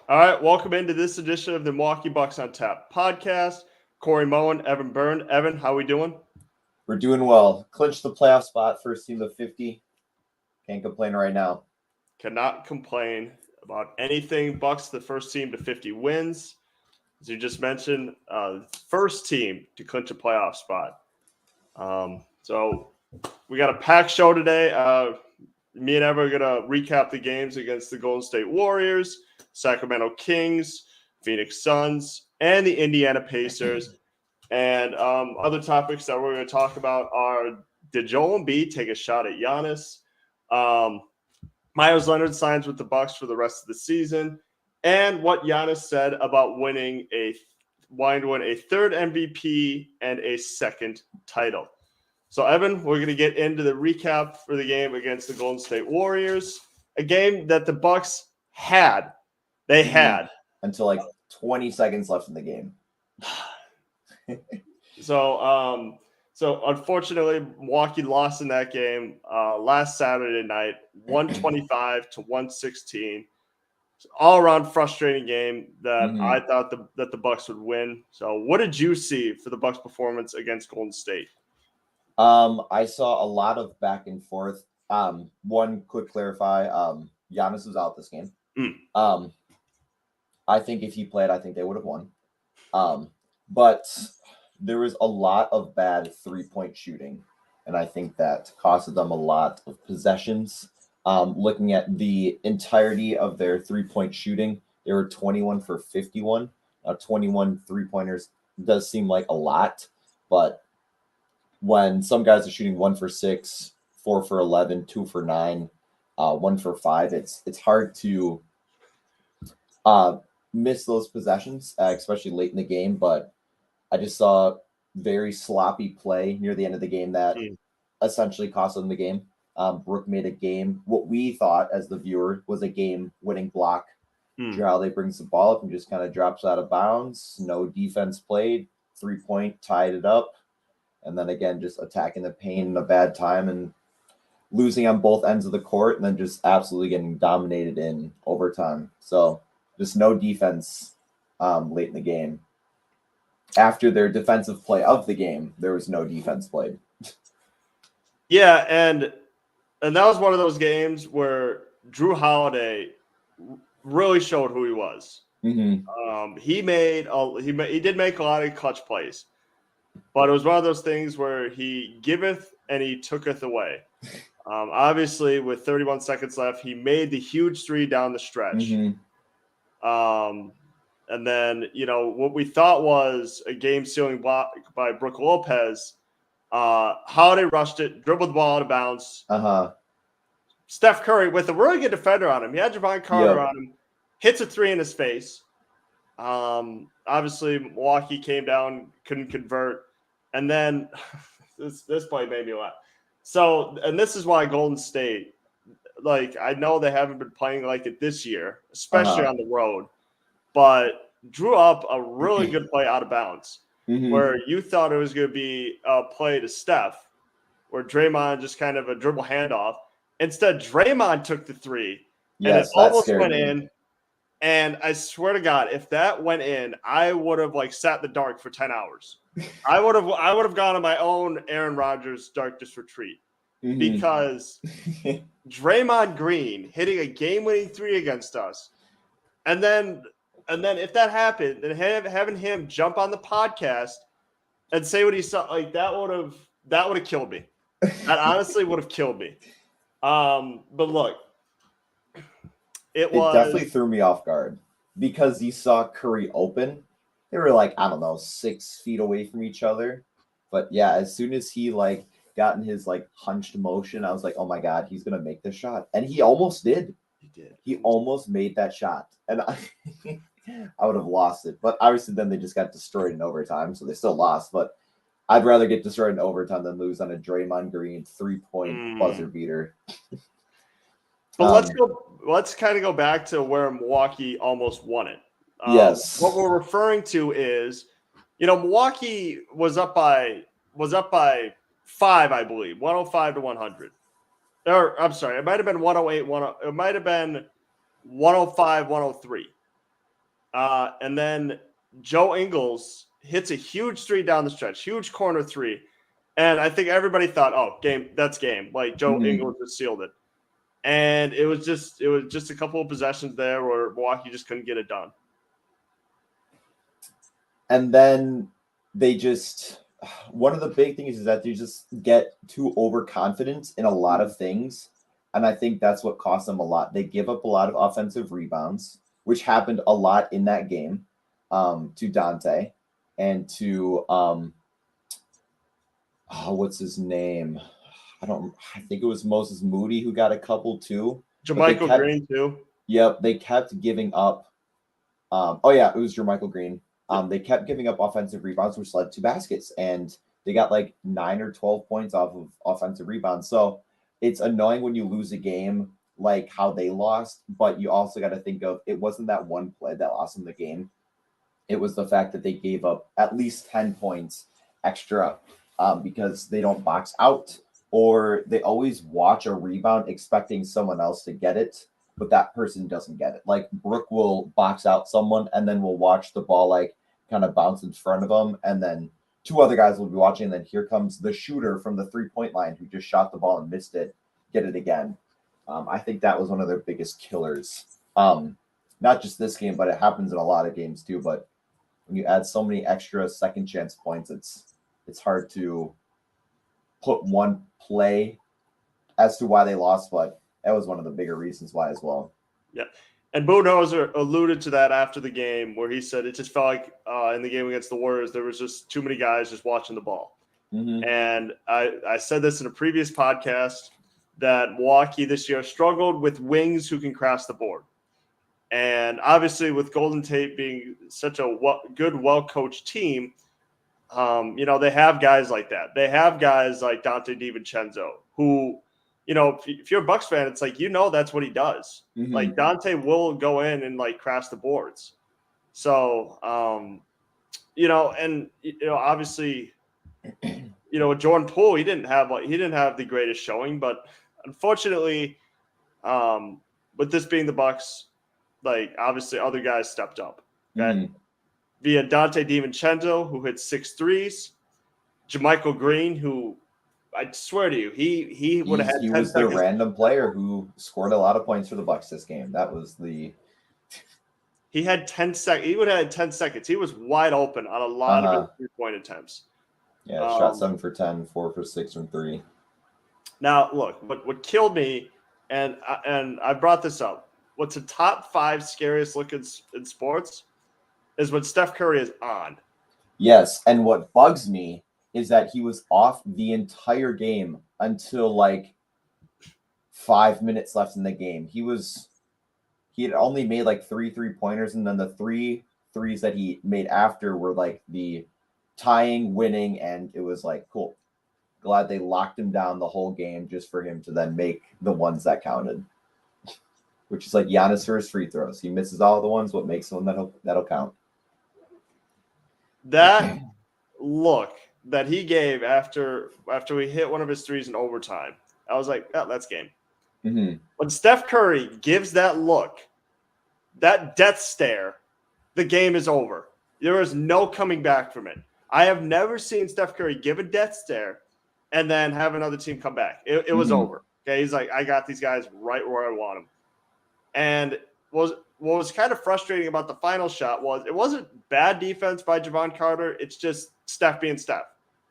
All right, welcome into this edition of the Milwaukee Bucks on Tap podcast. Corey Moen, Evan Bernd. Evan, how we doing? We're doing well. Clinched the playoff spot, first team to 50. Can't complain right now. Cannot complain about anything. Bucks, the first team to 50 wins. As you just mentioned, first team to clinch a playoff spot. So we got a packed show today. Me and Evan are going to recap the games against the Golden State Warriors, Sacramento Kings, Phoenix Suns, and the Indiana Pacers. And other topics that we're going to talk about are, did Joel Embiid take a shot at Giannis? Meyers Leonard signs with the Bucks for the rest of the season, and what Giannis said about wanting to win a third MVP and a second title. So, Evan, we're going to get into the recap for the game against the Golden State Warriors, a game that the Bucks had. They had. Until like 20 seconds left in the game. So unfortunately, Milwaukee lost in that game last Saturday night, 125 to 116. All around frustrating game that I thought that the Bucks would win. So, what did you see for the Bucks' performance against Golden State? I saw a lot of back and forth. One quick clarify: Giannis was out this game. I think if he played, I think they would have won. But there was a lot of bad three-point shooting, and I think that costed them a lot of possessions. Looking at the entirety of their three-point shooting, they were 21 for 51. 21 three-pointers does seem like a lot, but when some guys are shooting 1 for 6, 4 for 11, 2 for 9, 1 for 5, it's hard to miss those possessions, especially late in the game. But I just saw very sloppy play near the end of the game that essentially cost them the game. Brook made what we thought as the viewer was a game-winning block. Jrue brings the ball up and just kind of drops out of bounds. No defense played. 3-point, tied it up. And then again, just attacking the paint in a bad time and losing on both ends of the court, and then just absolutely getting dominated in overtime. So just no defense late in the game. After their defensive play of the game, there was no defense played. Yeah, and that was one of those games where Jrue Holiday really showed who he was. He did make a lot of clutch plays, but it was one of those things where he giveth and he tooketh away. Obviously, with 31 seconds left, he made the huge three down the stretch. And then, what we thought was a game-sealing block by Brook Lopez, Holiday rushed it, dribbled the ball out of bounds. Steph Curry, with a really good defender on him, he had Javon Carter on him, hits a three in his face. Obviously, Milwaukee came down, couldn't convert. And then this play made me laugh. So, and this is why Golden State, I know they haven't been playing like it this year, especially on the road, but drew up a really good play out of bounds where you thought it was going to be a play to Steph, where Draymond just kind of a dribble handoff. Instead, Draymond took the three, and it almost went in. And I swear to God, if that went in, I would have sat in the dark for 10 hours. I would have gone on my own Aaron Rodgers darkness retreat because Draymond Green hitting a game-winning three against us, and then if that happened, then having him jump on the podcast and say what he saw, that would have killed me. That honestly would have killed me. But look, it definitely threw me off guard because you saw Curry open. They were 6 feet away from each other. But yeah, as soon as he got in his hunched motion, I was like, oh my God, he's gonna make this shot. And he almost did. He almost made that shot. And I would have lost it. But obviously then they just got destroyed in overtime, so they still lost. But I'd rather get destroyed in overtime than lose on a Draymond Green 3-point buzzer beater. But let's kind of go back to where Milwaukee almost won it. Yes. What we're referring to is, Milwaukee was up by 5, I believe, 105 to 100. Or I'm sorry, it might have been 108, it might have been 105, 103. And then Joe Ingles hits a huge three down the stretch, huge corner three. And I think everybody thought, oh, that's game. Like Joe Ingles just sealed it. And it was just a couple of possessions there where Milwaukee just couldn't get it done. And then one of the big things is that they just get too overconfident in a lot of things. And I think that's what cost them a lot. They give up a lot of offensive rebounds, which happened a lot in that game, to Dante and to what's his name? I think it was Moses Moody who got a couple too. Jermichael Green too. Yep, they kept giving up. It was Jermichael Green. They kept giving up offensive rebounds, which led to baskets, and they got like 9 or 12 points off of offensive rebounds. So it's annoying when you lose a game like how they lost, but you also got to think of it wasn't that one play that lost them the game. It was the fact that they gave up at least 10 points extra because they don't box out, or they always watch a rebound expecting someone else to get it, but that person doesn't get it. Like Brooke will box out someone and then we'll watch the ball like kind of bounce in front of them, and then 2 other guys will be watching, and then here comes the shooter from the 3-point line who just shot the ball and missed it, get it again. I think that was one of their biggest killers. Not just this game, but it happens in a lot of games too. But when you add so many extra second chance points, it's hard to put one play as to why they lost, but that was one of the bigger reasons why as well. Yeah. And Budenholzer alluded to that after the game, where he said it just felt like in the game against the Warriors, there was just too many guys just watching the ball. Mm-hmm. And I said this in a previous podcast that Milwaukee this year struggled with wings who can cross the board. And obviously with Golden State being such a good, well-coached team, they have guys like that. They have guys like Dante DiVincenzo who, if you're a Bucks fan, it's like, that's what he does. Mm-hmm. Like Dante will go in and like crash the boards. So, obviously, with Jordan Poole, he didn't have the greatest showing, but unfortunately, with this being the Bucks, like obviously other guys stepped up. Okay. Mm-hmm. Via Dante DiVincenzo, who hit 6 threes, Jermichael Green, who I swear to you, he would have had 10 seconds. He was the random player who scored a lot of points for the Bucks this game. That was he had 10 seconds. He would have had 10 seconds. He was wide open on a lot of his 3-point attempts. Yeah, shot 7 for 10, 4 for 6 from 3. Now, look, what killed me, and I brought this up, what's the top 5 scariest look in sports is when Steph Curry is on. Yes, and what bugs me is that he was off the entire game until like 5 minutes left in the game. He had only made like 3 3-pointers, and then the 3 threes that he made after were like the tying, winning, and it was like, cool. Glad they locked him down the whole game just for him to then make the ones that counted. Which is like Giannis for his free throws. He misses all the ones, what makes one that'll count. That look that he gave after we hit one of his threes in overtime, I was like, oh, that's game. Mm-hmm. When Steph Curry gives that look, that death stare, the game is over. There is no coming back from it. I have never seen Steph Curry give a death stare and then have another team come back. It was over. Okay, he's like, I got these guys right where I want them. And what was kind of frustrating about the final shot was it wasn't bad defense by Javon Carter. It's just Steph being Steph.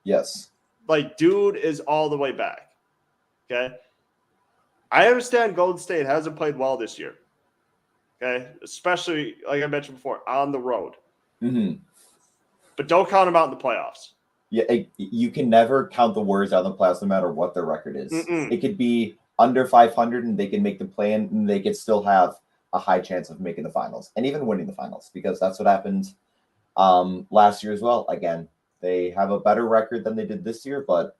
Yes. Like, dude is all the way back. Okay. I understand Golden State hasn't played well this year. Okay. Especially, like I mentioned before, on the road. Mm-hmm. But don't count them out in the playoffs. Yeah. You can never count the Warriors out in the playoffs no matter what their record is. Mm-mm. It could be under 500 and they can make the play-in and they could still have a high chance of making the finals and even winning the finals, because that's what happened last year as well. Again, they have a better record than they did this year, but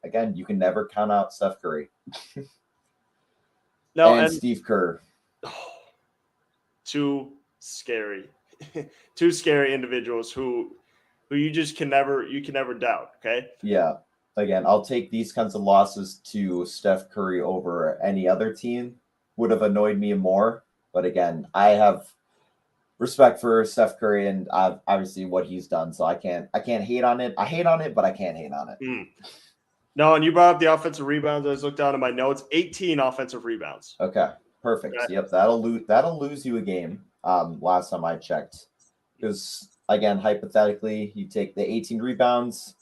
again, you can never count out Steph Curry. and Steve Kerr. Too scary. Two scary individuals who you just can never doubt. Okay. Yeah. Again, I'll take these kinds of losses to Steph Curry over any other team. Would have annoyed me more. But again, I have respect for Steph Curry and obviously what he's done. So I can't hate on it. I hate on it, but I can't hate on it. No, and you brought up the offensive rebounds. I just looked down at my notes. 18 offensive rebounds. Okay, perfect. Yep, that'll lose you a game. Last time I checked, because again, hypothetically, you take the 18 rebounds.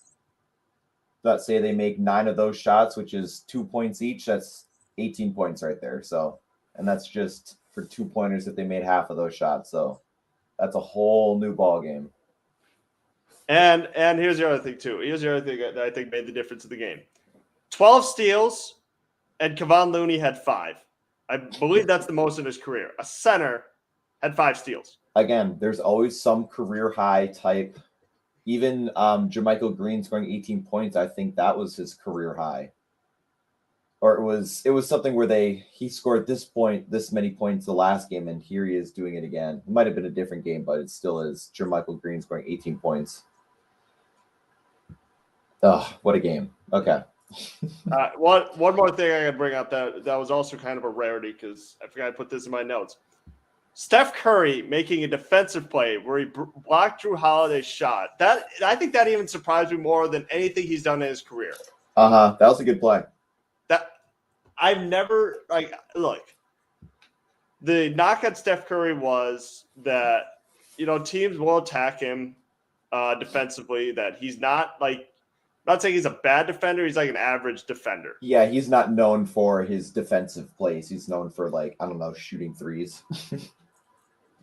Let's say they make 9 of those shots, which is 2 points each. That's 18 points right there. So, and that's just for 2-pointers if they made half of those shots. So, that's a whole new ball game. And here's the other thing too. Here's the other thing that I think made the difference in the game. 12 steals, and Kevon Looney had 5. I believe that's the most in his career. A center had 5 steals. Again, there's always some career high type. Even JaMychal Green scoring 18 points, I think that was his career high. Or it was something where he scored this many points the last game, and here he is doing it again. It might have been a different game, but it still is JaMychal Green scoring 18 points. Oh, what a game. Okay. One more thing I gotta bring up that was also kind of a rarity because I forgot I put this in my notes. Steph Curry making a defensive play where he blocked Drew Holiday's shot. I think that even surprised me more than anything he's done in his career. That was a good play. That I've never look. The knock on Steph Curry was that teams will attack him defensively. That he's not not saying he's a bad defender. He's like an average defender. Yeah, he's not known for his defensive plays. He's known for shooting threes.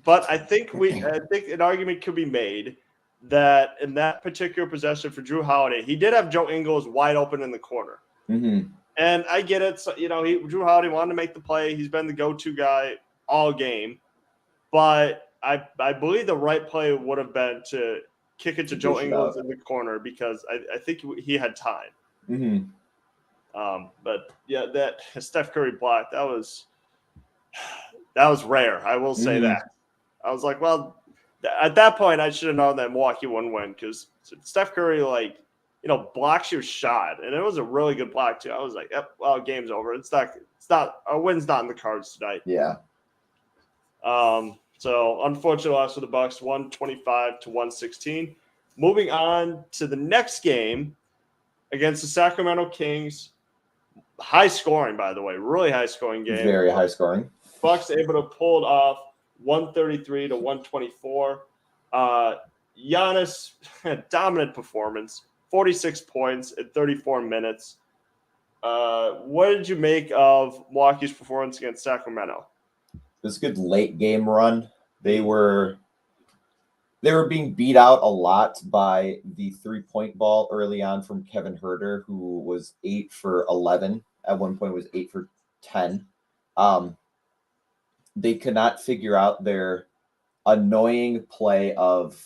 But I think an argument could be made that in that particular possession for Drew Holiday, he did have Joe Ingles wide open in the corner. Mm-hmm. And I get it. So, Drew Holiday wanted to make the play. He's been the go-to guy all game. But I believe the right play would have been to kick it to Joe Ingles in the corner because I think he had time. Mm-hmm. But yeah, that Steph Curry block, that was rare. I will say that. I was like, well, at that point, I should have known that Milwaukee wouldn't win because Steph Curry, blocks your shot, and it was a really good block too. I was like, yep, well, game's over. It's not a win's not in the cards tonight. Yeah. So unfortunate loss for the Bucks, 125-116. Moving on to the next game against the Sacramento Kings. High scoring, by the way, really high scoring game. Very high scoring. Bucks able to pull it off 133-124. Giannis had dominant performance, 46 points in 34 minutes. What did you make of Milwaukee's performance against Sacramento? It was a good late game run. They were being beat out a lot by the 3-point ball early on from Kevin Huerter, who was 8 for 11. At one point was 8 for 10. They could not figure out their annoying play of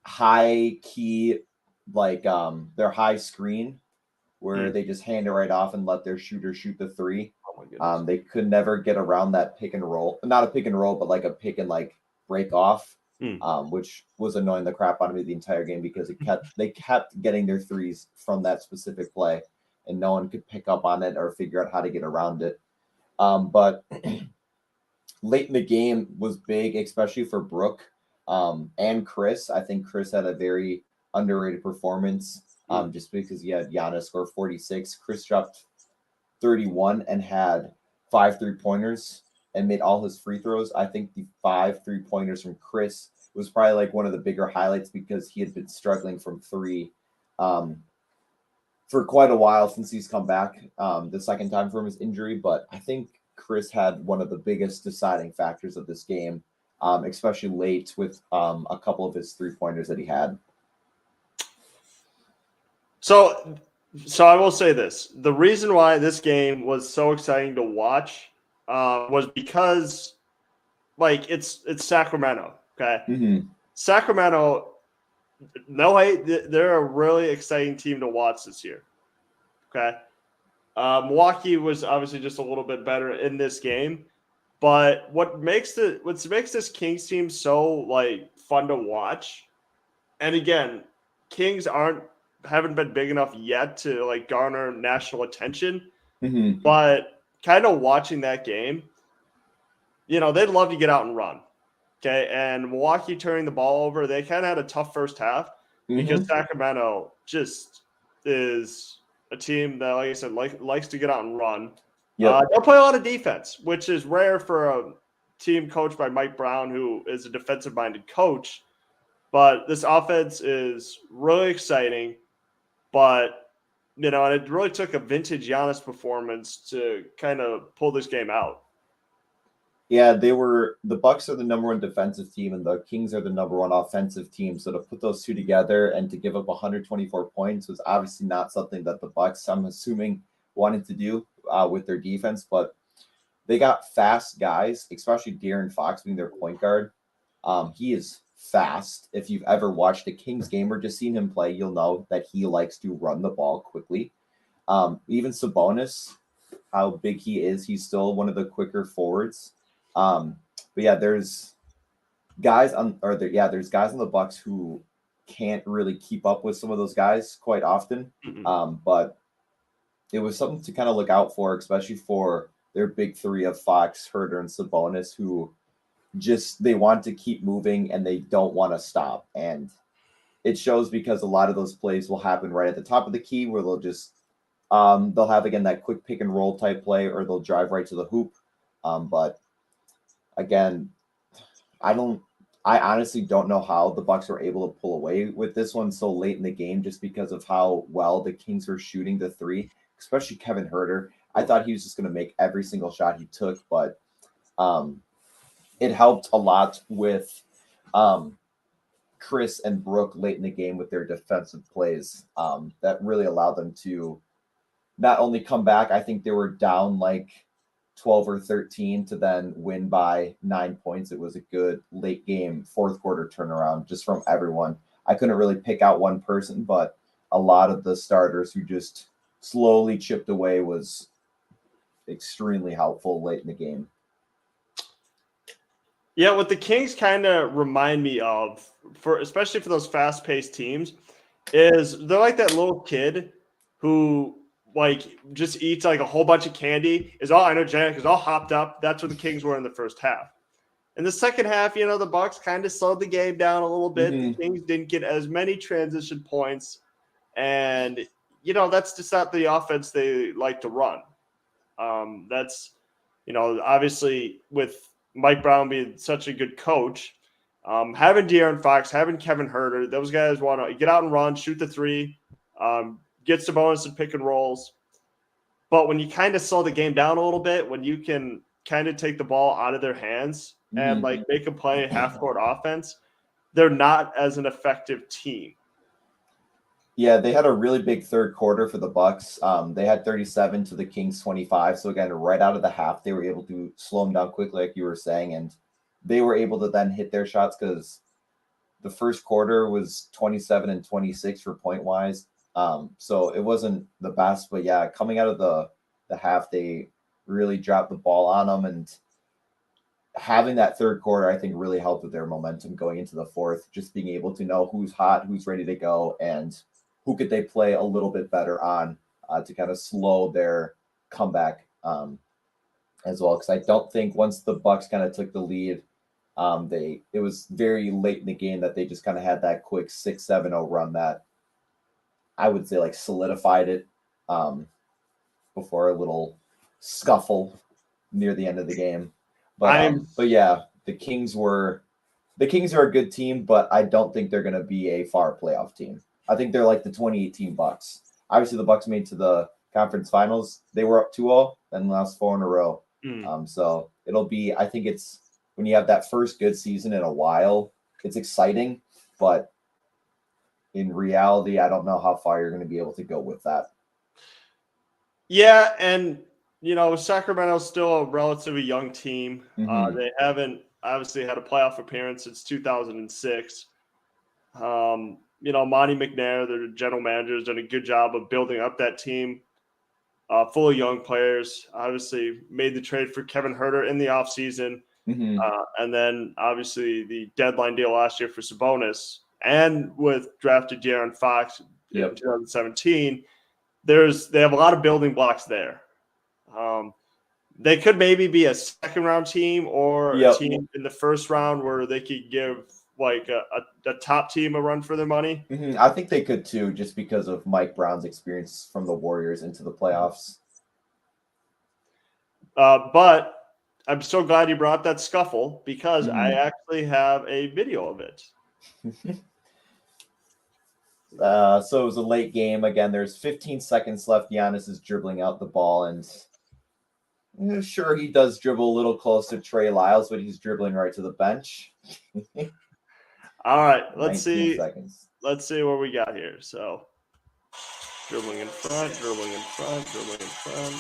high key, their high screen, where they just hand it right off and let their shooter shoot the 3. Oh my goodness. They could never get around that pick and roll. Not a pick and roll, but like a pick and break off, which was annoying the crap out of me the entire game because they kept getting their threes from that specific play, and no one could pick up on it or figure out how to get around it. But late in the game was big, especially for Brooke and Chris. I think Chris had a very underrated performance just because he had Giannis score 46. Chris dropped 31 and had 5 3-pointers and made all his free throws. I think the 5 3-pointers from Chris was probably one of the bigger highlights because he had been struggling from 3 for quite a while since he's come back the second time from his injury. But I think Chris had one of the biggest deciding factors of this game, especially late with a couple of his 3-pointers that he had. So I will say this. The reason why this game was so exciting to watch was because, it's Sacramento, okay? Mm-hmm. Sacramento, no hate, they're a really exciting team to watch this year, okay? Milwaukee was obviously just a little bit better in this game, but what makes this Kings team so fun to watch, and again, Kings haven't been big enough yet to garner national attention, but kind of watching that game, they'd love to get out and run. Okay, and Milwaukee turning the ball over, they kind of had a tough first half because Sacramento just is a team that, like I said, likes to get out and run. Yep. They'll play a lot of defense, which is rare for a team coached by Mike Brown, who is a defensive-minded coach. But this offense is really exciting. But, and it really took a vintage Giannis performance to kind of pull this game out. Yeah, the Bucks are the number one defensive team and the Kings are the number one offensive team. So to put those two together and to give up 124 points was obviously not something that the Bucks, I'm assuming, wanted to do with their defense. But they got fast guys, especially De'Aaron Fox being their point guard. He is fast. If you've ever watched a Kings game or just seen him play, you'll know that he likes to run the ball quickly. Even Sabonis, how big he is, he's still one of the quicker forwards. But yeah, there's guys on the Bucks who can't really keep up with some of those guys quite often. But it was something to kind of look out for, especially for their big three of Fox, Huerter, and Sabonis, who they want to keep moving and they don't want to stop. And it shows because a lot of those plays will happen right at the top of the key where they'll just they'll have again that quick pick and roll type play, or they'll drive right to the hoop. But again, I honestly don't know how the Bucks were able to pull away with this one so late in the game, just because of how well the Kings were shooting the three, especially Kevin Huerter. I thought he was just going to make every single shot he took, but it helped a lot with Chris and Brooke late in the game with their defensive plays. That really allowed them to not only come back, I think they were down like 12 or 13 to then win by 9 points. It was a good late game, fourth quarter turnaround just from everyone. I couldn't really pick out one person, but a lot of the starters who just slowly chipped away was extremely helpful late in the game. Yeah, what the Kings kind of remind me of, especially for those fast-paced teams, is they're like that little kid who just eats like a whole bunch of candy, is all energetic, is all hopped up. That's what the Kings were in the first half. In the second half, the Bucks kind of slowed the game down a little bit. The Kings didn't get as many transition points, and that's just not the offense they like to run. That's obviously with Mike Brown being such a good coach, having De'Aaron Fox, having Kevin Huerter, those guys want to get out and run, shoot the three, get Sabonis and pick and rolls. But when you kind of slow the game down a little bit, when you can kind of take the ball out of their hands and make a play half court offense, they're not as an effective team. Yeah, they had a really big third quarter for the Bucks. They had 37 to the Kings 25. So again, right out of the half, they were able to slow them down quickly, like you were saying, and they were able to then hit their shots because the first quarter was 27 and 26 for point wise. So it wasn't the best, but yeah, coming out of the half, they really dropped the ball on them, and having that third quarter, I think, really helped with their momentum going into the fourth, just being able to know who's hot, who's ready to go, and who could they play a little bit better on to kind of slow their comeback as well. Because I don't think once the Bucks kind of took the lead, it was very late in the game that they just kind of had that quick 6-7-0 run that I would say solidified it before a little scuffle near the end of the game. But yeah, the Kings are a good team, but I don't think they're going to be a far playoff team. I think they're like the 2018 Bucks. Obviously, the Bucks made to the conference finals. They were up 2-0 and lost 4 in a row. So it'll be, I think it's when you have that first good season in a while, it's exciting, but in reality, I don't know how far you're going to be able to go with that. Yeah, and Sacramento's still a relatively young team. They haven't obviously had a playoff appearance since 2006. Monty McNair, their general manager, has done a good job of building up that team full of young players. Obviously, made the trade for Kevin Huerter in the offseason. And then, obviously, the deadline deal last year for Sabonis, and with drafted De'Aaron Fox in 2017, they have a lot of building blocks there. They could maybe be a second round team or a team in the first round where they could give like a top team a run for their money. I think they could too, just because of Mike Brown's experience from the Warriors into the playoffs. But I'm so glad you brought that scuffle because I actually have a video of it. So it was a late game. Again, there's 15 seconds left. Giannis is dribbling out the ball, and sure, he does dribble a little close to Trey Lyles, but he's dribbling right to the bench. All right, let's 19 see. Seconds. Let's see what we got here. So dribbling in front, dribbling in front, dribbling in front.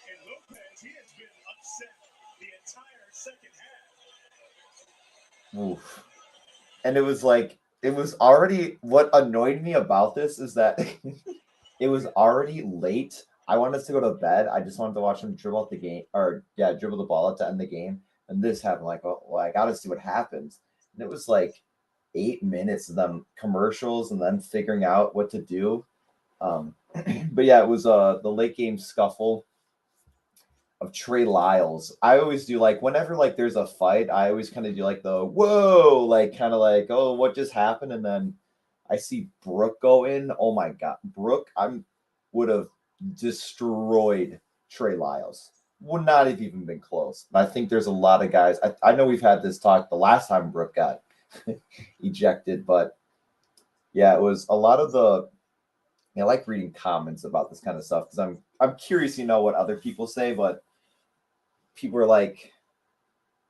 And Lopez, he has been upset the entire second half. Oof. And it was already, what annoyed me about this is that it was already late. I wanted to go to bed. I just wanted to watch him dribble out the game, dribble the ball out to end the game. And this happened. Like, oh, well, I got to see what happens. And it was like 8 minutes of them commercials and then figuring out what to do. But yeah, it was the late game scuffle of Trey Lyles. I always do, like, whenever like there's a fight, I always kind of do like the whoa, like kind of like, oh, what just happened? And then I see Brooke go in. Oh my god, Brooke, would have destroyed Trey Lyles. Would not have even been close. And I think there's a lot of guys. I know we've had this talk the last time Brooke got ejected, but yeah, it was a lot of the. I like reading comments about this kind of stuff because I'm curious, what other people say, but people are like,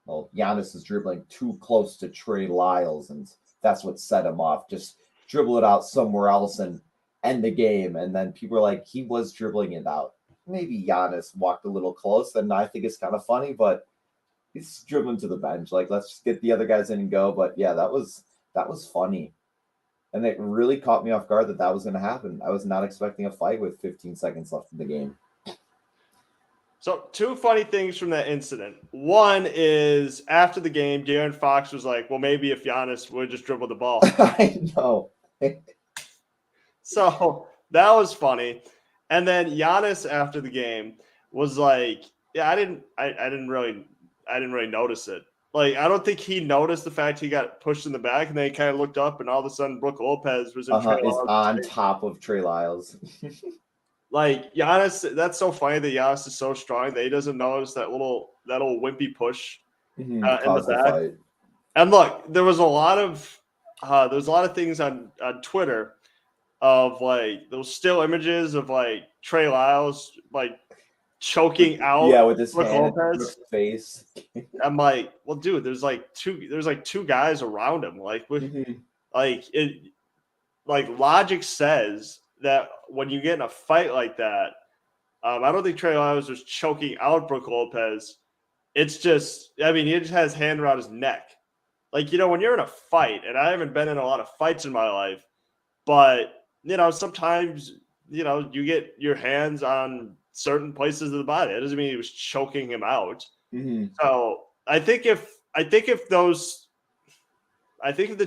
well, Giannis is dribbling too close to Trey Lyles, and that's what set him off. Just dribble it out somewhere else and end the game. And then people are like, he was dribbling it out. Maybe Giannis walked a little close, and I think it's kind of funny, but he's dribbling to the bench. Like, let's just get the other guys in and go. But yeah, that was funny. And it really caught me off guard that was going to happen. I was not expecting a fight with 15 seconds left in the game. So 2 funny things from that incident. One is after the game, De'Aaron Fox was like, well, maybe if Giannis would just dribble the ball. I know. So that was funny. And then Giannis after the game was like, yeah, I didn't really notice it. Like, I don't think he noticed the fact he got pushed in the back, and then he kind of looked up, and all of a sudden, Brook Lopez was in Trey Lyles' on top of Trey Lyles. Like, Giannis, that's so funny that Giannis is so strong that he doesn't notice that little wimpy push in the back. Fight. And look, there was a lot of things on Twitter of like those still images of like Trey Lyles like choking out with his hand Lopez face. I'm like, well, dude, there's like two guys around him. Like, logic says that when you get in a fight like that, I don't think Trey Lyles was choking out Brook Lopez. It's just, I mean, he just has his hand around his neck. Like, when you're in a fight, and I haven't been in a lot of fights in my life, but sometimes you get your hands on certain places of the body. That doesn't mean he was choking him out. So I think if the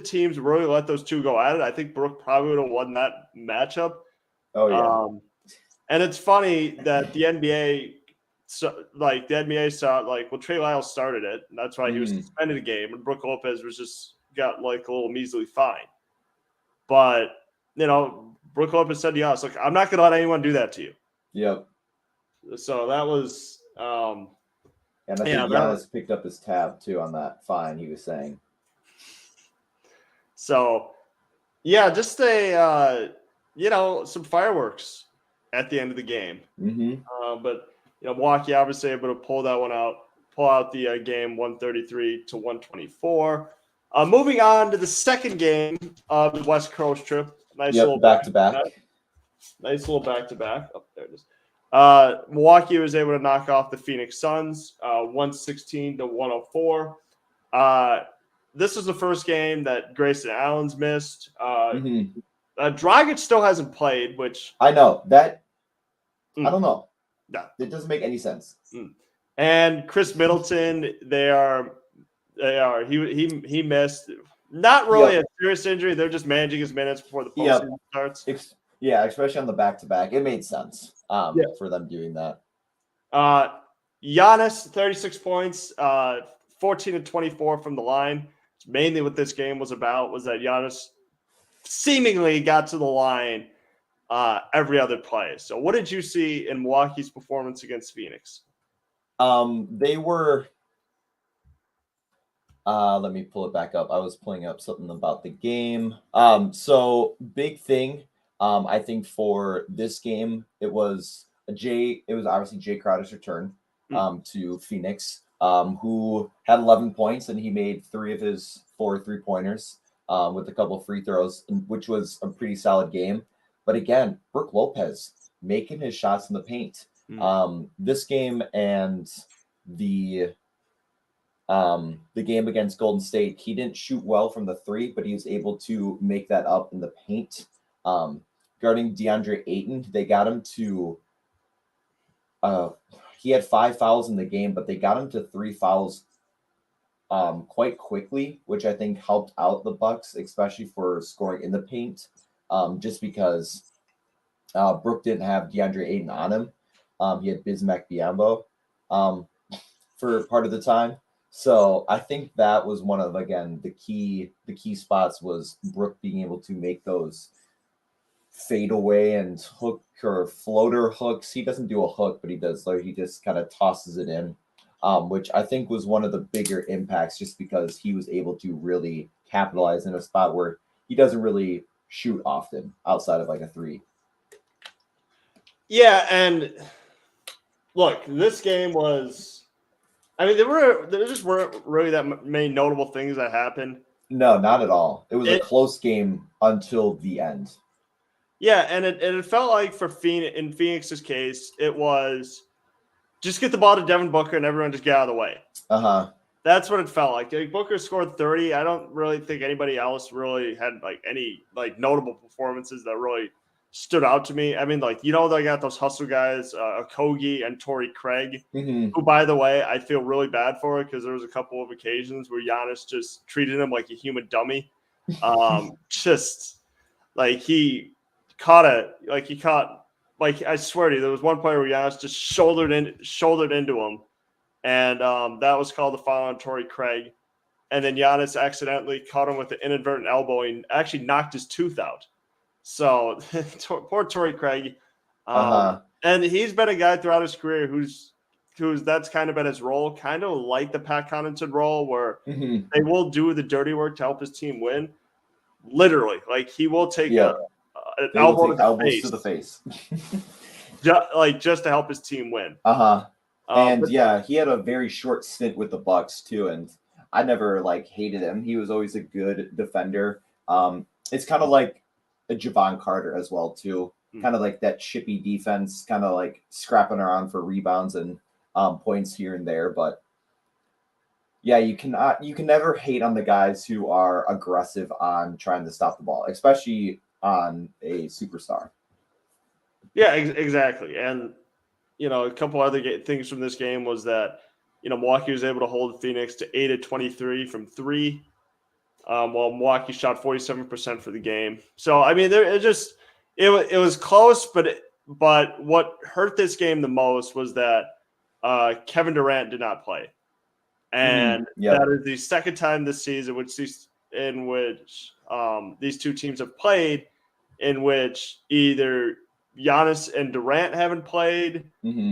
teams really let those two go at it, I think Brook probably would have won that matchup. Oh yeah. And it's funny that the NBA saw well, Trey Lyles started it, and that's why he was suspended a game, and Brook Lopez was just got like a little measly fine. But Brook Lopez said to us, "Look, I'm not going to let anyone do that to you." Yep. So that was, and I think Giannis picked up his tab too on that fine he was saying. So, yeah, just some fireworks at the end of the game. But Milwaukee obviously able to pull out the game 133 to 124. Moving on to the second game of the West Coast trip. Nice little back-to-back. Nice little back-to-back. Oh, there it is. Milwaukee was able to knock off the Phoenix Suns 116 to 104. This is the first game that Grayson Allen's missed. Dragic still hasn't played, which I know that. I don't know. No, it doesn't make any sense. And Chris Middleton, he missed. Not really a serious injury. They're just managing his minutes before the postseason starts. Yeah, especially on the back-to-back. It made sense for them doing that. Giannis, 36 points, 14 and 24 from the line. Mainly what this game was about was that Giannis seemingly got to the line every other play. So what did you see in Milwaukee's performance against Phoenix? They were let me pull it back up. I was pulling up something about the game. So big thing, I think for this game, it was obviously Jay Crowder's return to Phoenix, who had 11 points and he made 3 of his 4 3-pointers with a couple of free throws, which was a pretty solid game. But again, Brook Lopez making his shots in the paint. This game and the game against Golden State, he didn't shoot well from the 3, but he was able to make that up in the paint. Guarding DeAndre Ayton, they got him to he had 5 fouls in the game, but they got him to 3 fouls quite quickly, which I think helped out the Bucks, especially for scoring in the paint, just because Brook didn't have DeAndre Ayton on him. He had Bismack Biyombo for part of the time. So I think that was one of, again, the key spots was Brook being able to make those fadeaway and hook or floater hooks. He doesn't do a hook, but he just kind of tosses it in, which I think was one of the bigger impacts just because he was able to really capitalize in a spot where he doesn't really shoot often outside of like a 3. Yeah, and look, this game was there just weren't really that many notable things that happened. No, not at all. It was a close game until the end. Yeah, and it felt like for in Phoenix's case, it was just get the ball to Devin Booker and everyone just get out of the way. That's what it felt like. Booker scored 30. I don't really think anybody else really had any notable performances that really stood out to me. I mean, they got those hustle guys, Okogie and Torrey Craig, who, by the way, I feel really bad for because there was a couple of occasions where Giannis just treated him like a human dummy. He caught I swear to you, there was one player where Giannis just shouldered into him, and that was called the foul on Torrey Craig. And then Giannis accidentally caught him with an inadvertent elbow and actually knocked his tooth out. So poor Torrey Craig. And he's been a guy throughout his career who's that's kind of been his role, kind of like the Pat Connaughton role, where they will do the dirty work to help his team win. Literally, he will take an elbow to the face, just to help his team win. And he had a very short stint with the Bucks too, and I never hated him. He was always a good defender. It's kind of like a Javon Carter as well too, kind of like that chippy defense, kind of scrapping around for rebounds and points here and there. But yeah, you can never hate on the guys who are aggressive on trying to stop the ball, especially on a superstar. Yeah, exactly. And a couple other things from this game was that Milwaukee was able to hold Phoenix to 8 of 23 from 3. While Milwaukee shot 47% for the game. So I mean, it was close, but what hurt this game the most was that Kevin Durant did not play, and that is the second time this season in which these two teams have played, in which either Giannis and Durant haven't played,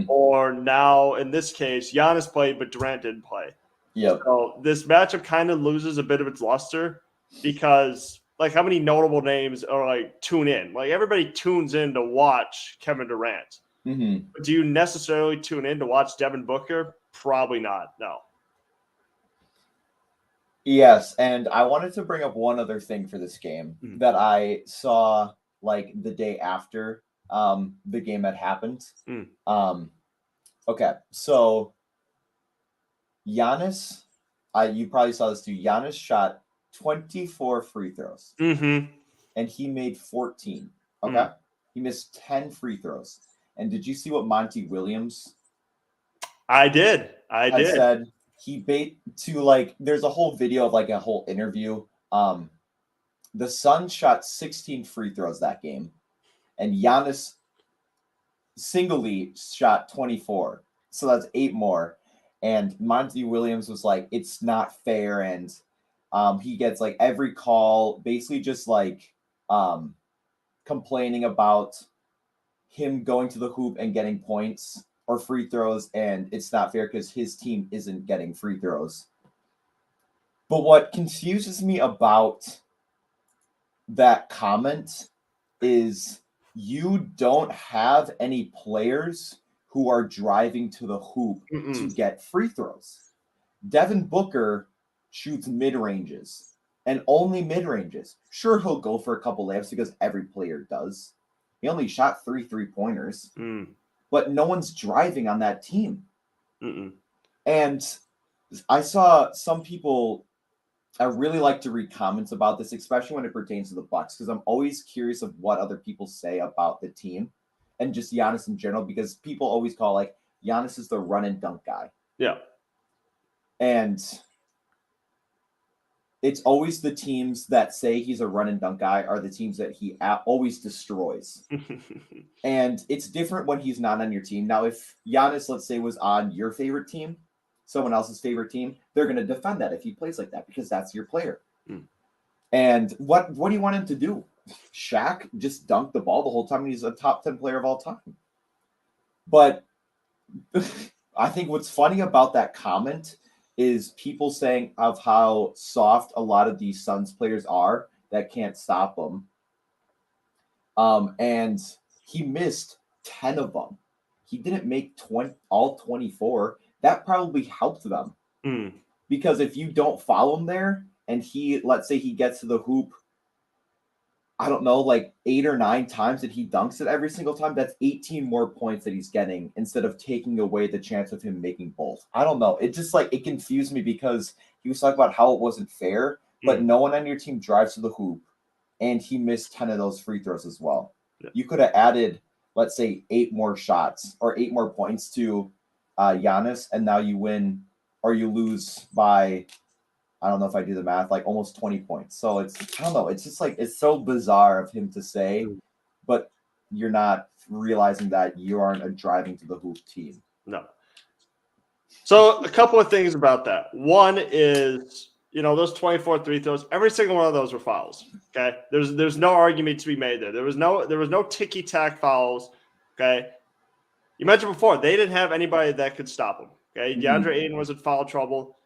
or now in this case Giannis played but Durant didn't play. So this matchup kind of loses a bit of its luster because, how many notable names are tune in? Everybody tunes in to watch Kevin Durant. But do you necessarily tune in to watch Devin Booker? Probably not. No. Yes, and I wanted to bring up one other thing for this game that I saw the day after the game had happened. Okay, so Giannis, you probably saw this too. Giannis shot 24 free throws, and he made 14. Okay, he missed 10 free throws. And did you see what Monty Williams I did. I said he bait to like. There's a whole video of like a whole interview. The Suns shot 16 free throws that game, and Giannis singly shot 24. So that's 8 more. And Monty Williams was like, "It's not fair," and he gets like every call, basically just like complaining about him going to the hoop and getting points or free throws, and it's not fair because his team isn't getting free throws. But what confuses me about that comment is you don't have any players who are driving to the hoop to get free throws. Devin Booker shoots mid-ranges and only mid-ranges. Sure, he'll go for a couple layups because every player does. He only shot 3 3-pointers, but no one's driving on that team. And I saw some people, I really like to read comments about this, especially when it pertains to the Bucks, because I'm always curious of what other people say about the team and just Giannis in general, because people always call like Giannis is the run and dunk guy. Yeah. And it's always the teams that say he's a run and dunk guy are the teams that he always destroys. And it's different when he's not on your team. Now, if Giannis, let's say, was on your favorite team, someone else's favorite team, they're going to defend that if he plays like that because that's your player. And what do you want him to do? Shaq just dunked the ball the whole time. He's a top 10 player of all time. But I think what's funny about that comment is people saying of how soft a lot of these Suns players are that can't stop them. And he missed 10 of them. He didn't make all 24. That probably helped them. Because if you don't foul him there and he, let's say he gets to the hoop, I don't know, like 8 or 9 times that he dunks it every single time, that's 18 more points that he's getting instead of taking away the chance of him making both. I don't know. It just like, it confused me because he was talking about how it wasn't fair, but no one on your team drives to the hoop and he missed 10 of those free throws as well. You could have added, let's say 8 more shots or 8 more points to Giannis, and now you win or you lose by, I don't know if I do the math, like almost 20 points. So it's, I don't know. It's just like, it's so bizarre of him to say, but you're not realizing that you aren't a driving to the hoop team. No. So a couple of things about that. One is, you know, those 24 free throws, every single one of those were fouls. Okay. There's no argument to be made there. There was no ticky-tack fouls. Okay. You mentioned before, they didn't have anybody that could stop them. Okay. DeAndre Ayton was in foul trouble.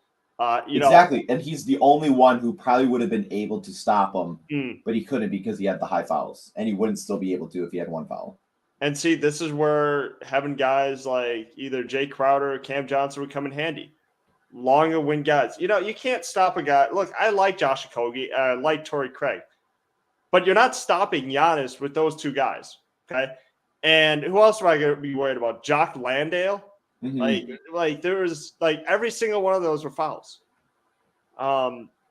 Exactly. And he's the only one who probably would have been able to stop him, but he couldn't because he had the high fouls, and he wouldn't still be able to if he had 1 foul. And see, this is where having guys like either Jay Crowder or Cam Johnson would come in handy. Longer win guys. You know, you can't stop a guy. Look, I like Josh Okogie. I like Torrey Craig. But you're not stopping Giannis with those 2 guys. Okay. And who else am I going to be worried about? Jock Landale? Like there was like every single one of those were fouls.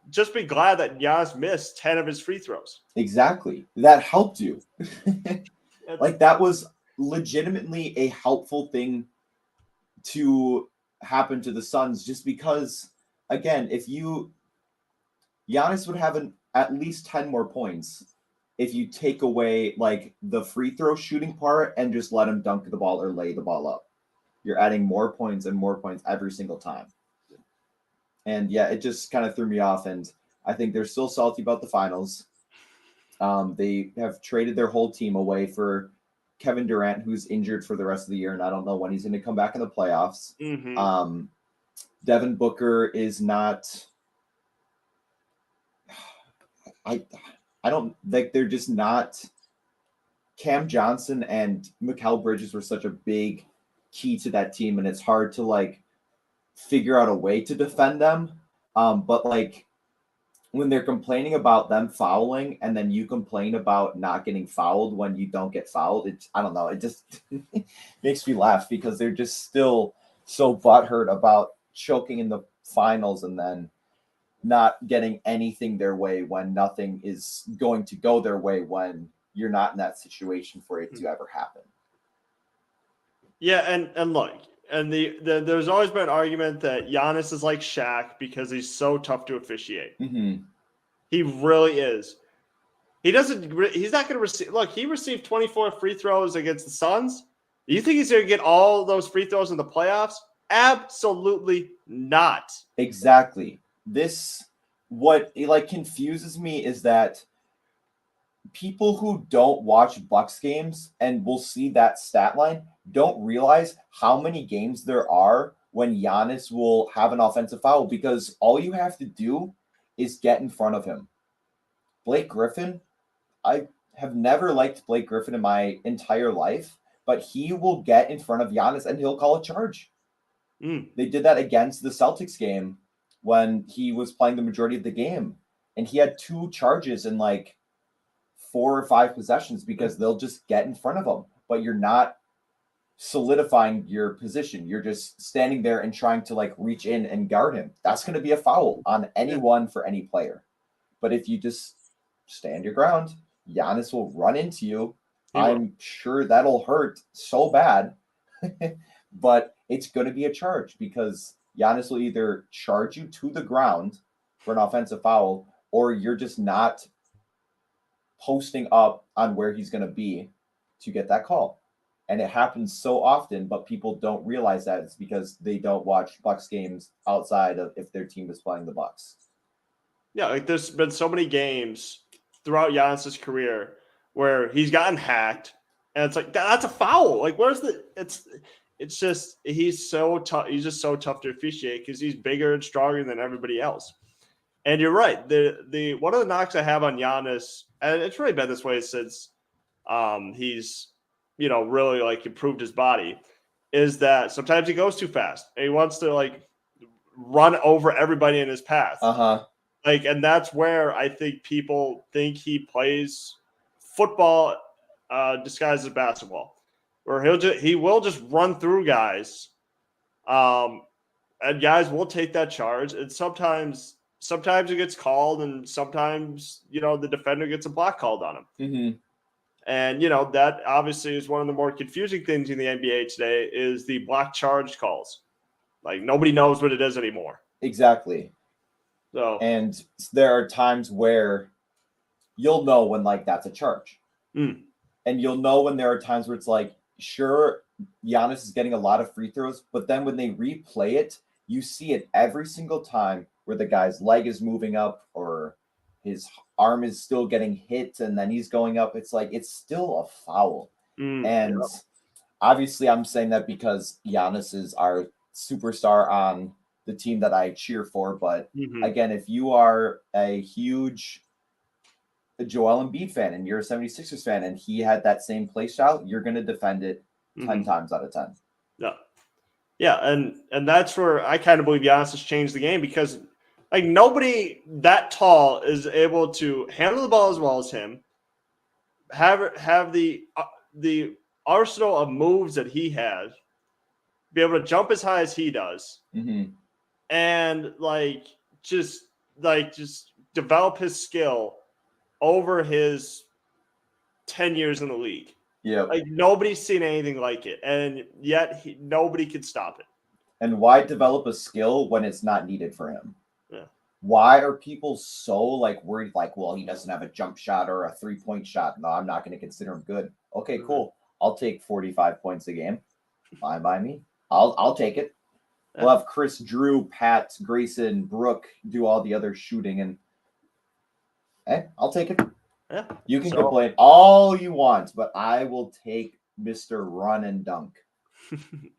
Just be glad that Giannis missed 10 of his free throws. Exactly. That helped you. Like that was legitimately a helpful thing to happen to the Suns, just because, again, if Giannis would have at least 10 more points if you take away like the free throw shooting part and just let him dunk the ball or lay the ball up. You're adding more points and more points every single time. And yeah, it just kind of threw me off. And I think they're still salty about the finals. They have traded their whole team away for Kevin Durant, who's injured for the rest of the year. And I don't know when he's going to come back in the playoffs. Devin Booker is not, I don't like, they're just not. Cam Johnson and Mikal Bridges were such a big key to that team, and it's hard to like figure out a way to defend them. But like when they're complaining about them fouling and then you complain about not getting fouled when you don't get fouled, I don't know, it just makes me laugh because they're just still so butthurt about choking in the finals and then not getting anything their way when nothing is going to go their way when you're not in that situation for it to ever happen. Yeah, and look, And there's always been an argument that Giannis is like Shaq because he's so tough to officiate. Mm-hmm. He really is. He's not going to receive. Look, he received 24 free throws against the Suns. Do you think he's going to get all those free throws in the playoffs? Absolutely not. Exactly. What confuses me is that people who don't watch Bucks games and will see that stat line don't realize how many games there are when Giannis will have an offensive foul, because all you have to do is get in front of him. Blake Griffin, I have never liked Blake Griffin in my entire life, but he will get in front of Giannis and he'll call a charge. They did that against the Celtics game when he was playing the majority of the game, and he had 2 charges in like 4 or 5 possessions because they'll just get in front of him, but you're not solidifying your position. You're just standing there and trying to like reach in and guard him. That's going to be a foul on anyone for any player. But if you just stand your ground, Giannis will run into you. I'm sure that'll hurt so bad, but it's going to be a charge because Giannis will either charge you to the ground for an offensive foul, or you're just not posting up on where he's going to be to get that call. And it happens so often, but people don't realize that it's because they don't watch Bucks games outside of if their team is playing the Bucks. Yeah, like there's been so many games throughout Giannis's career where he's gotten hacked, and it's like that's a foul. Like, where's the? It's just he's so tough. He's just so tough to officiate because he's bigger and stronger than everybody else. And you're right. The one of the knocks I have on Giannis, and it's really been this way since he's really like improved his body, is that sometimes he goes too fast and he wants to like run over everybody in his path. Like, and that's where I think people think he plays football disguised as basketball, where he will just run through guys, and guys will take that charge, and sometimes it gets called, and sometimes the defender gets a block called on him. Mm-hmm. And that obviously is one of the more confusing things in the NBA today is the block charge calls. Like, nobody knows what it is anymore. Exactly. So, and there are times where you'll know when like that's a charge. And you'll know when there are times where it's like, sure, Giannis is getting a lot of free throws, but then when they replay it, you see it every single time where the guy's leg is moving up or his arm is still getting hit and then he's going up. It's like, it's still a foul. And obviously I'm saying that because Giannis is our superstar on the team that I cheer for. But again, if you are a huge Joel Embiid fan and you're a 76ers fan and he had that same play style, you're going to defend it 10 times out of 10. Yeah. And that's where I kind of believe Giannis has changed the game, because like nobody that tall is able to handle the ball as well as him, have the arsenal of moves that he has, be able to jump as high as he does, and just develop his skill over his 10 years in the league. Yeah. Like, nobody's seen anything like it, and yet nobody can stop it. And why develop a skill when it's not needed for him? Yeah. Why are people so worried? Like, well, he doesn't have a jump shot or a 3-point shot. No, I'm not going to consider him good. Okay, cool. I'll take 45 points a game. Fine by me. I'll take it. Yeah. We'll have Chris, Drew, Pat, Grayson, Brooke do all the other shooting, and I'll take it. Yeah. You can complain all you want, but I will take Mr. Run and Dunk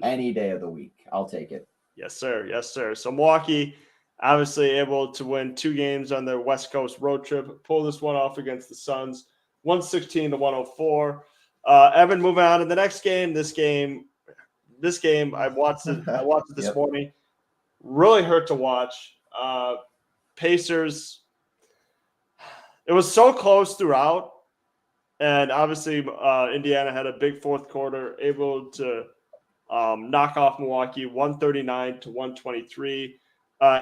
any day of the week. I'll take it. Yes, sir. Yes, sir. So Milwaukee obviously able to win 2 games on their West Coast road trip, pull this one off against the Suns, 116-104. Evan, moving on to the next game. This game, I watched it this morning. Really hurt to watch. Pacers. It was so close throughout, and obviously Indiana had a big fourth quarter, able to knock off Milwaukee 139-123.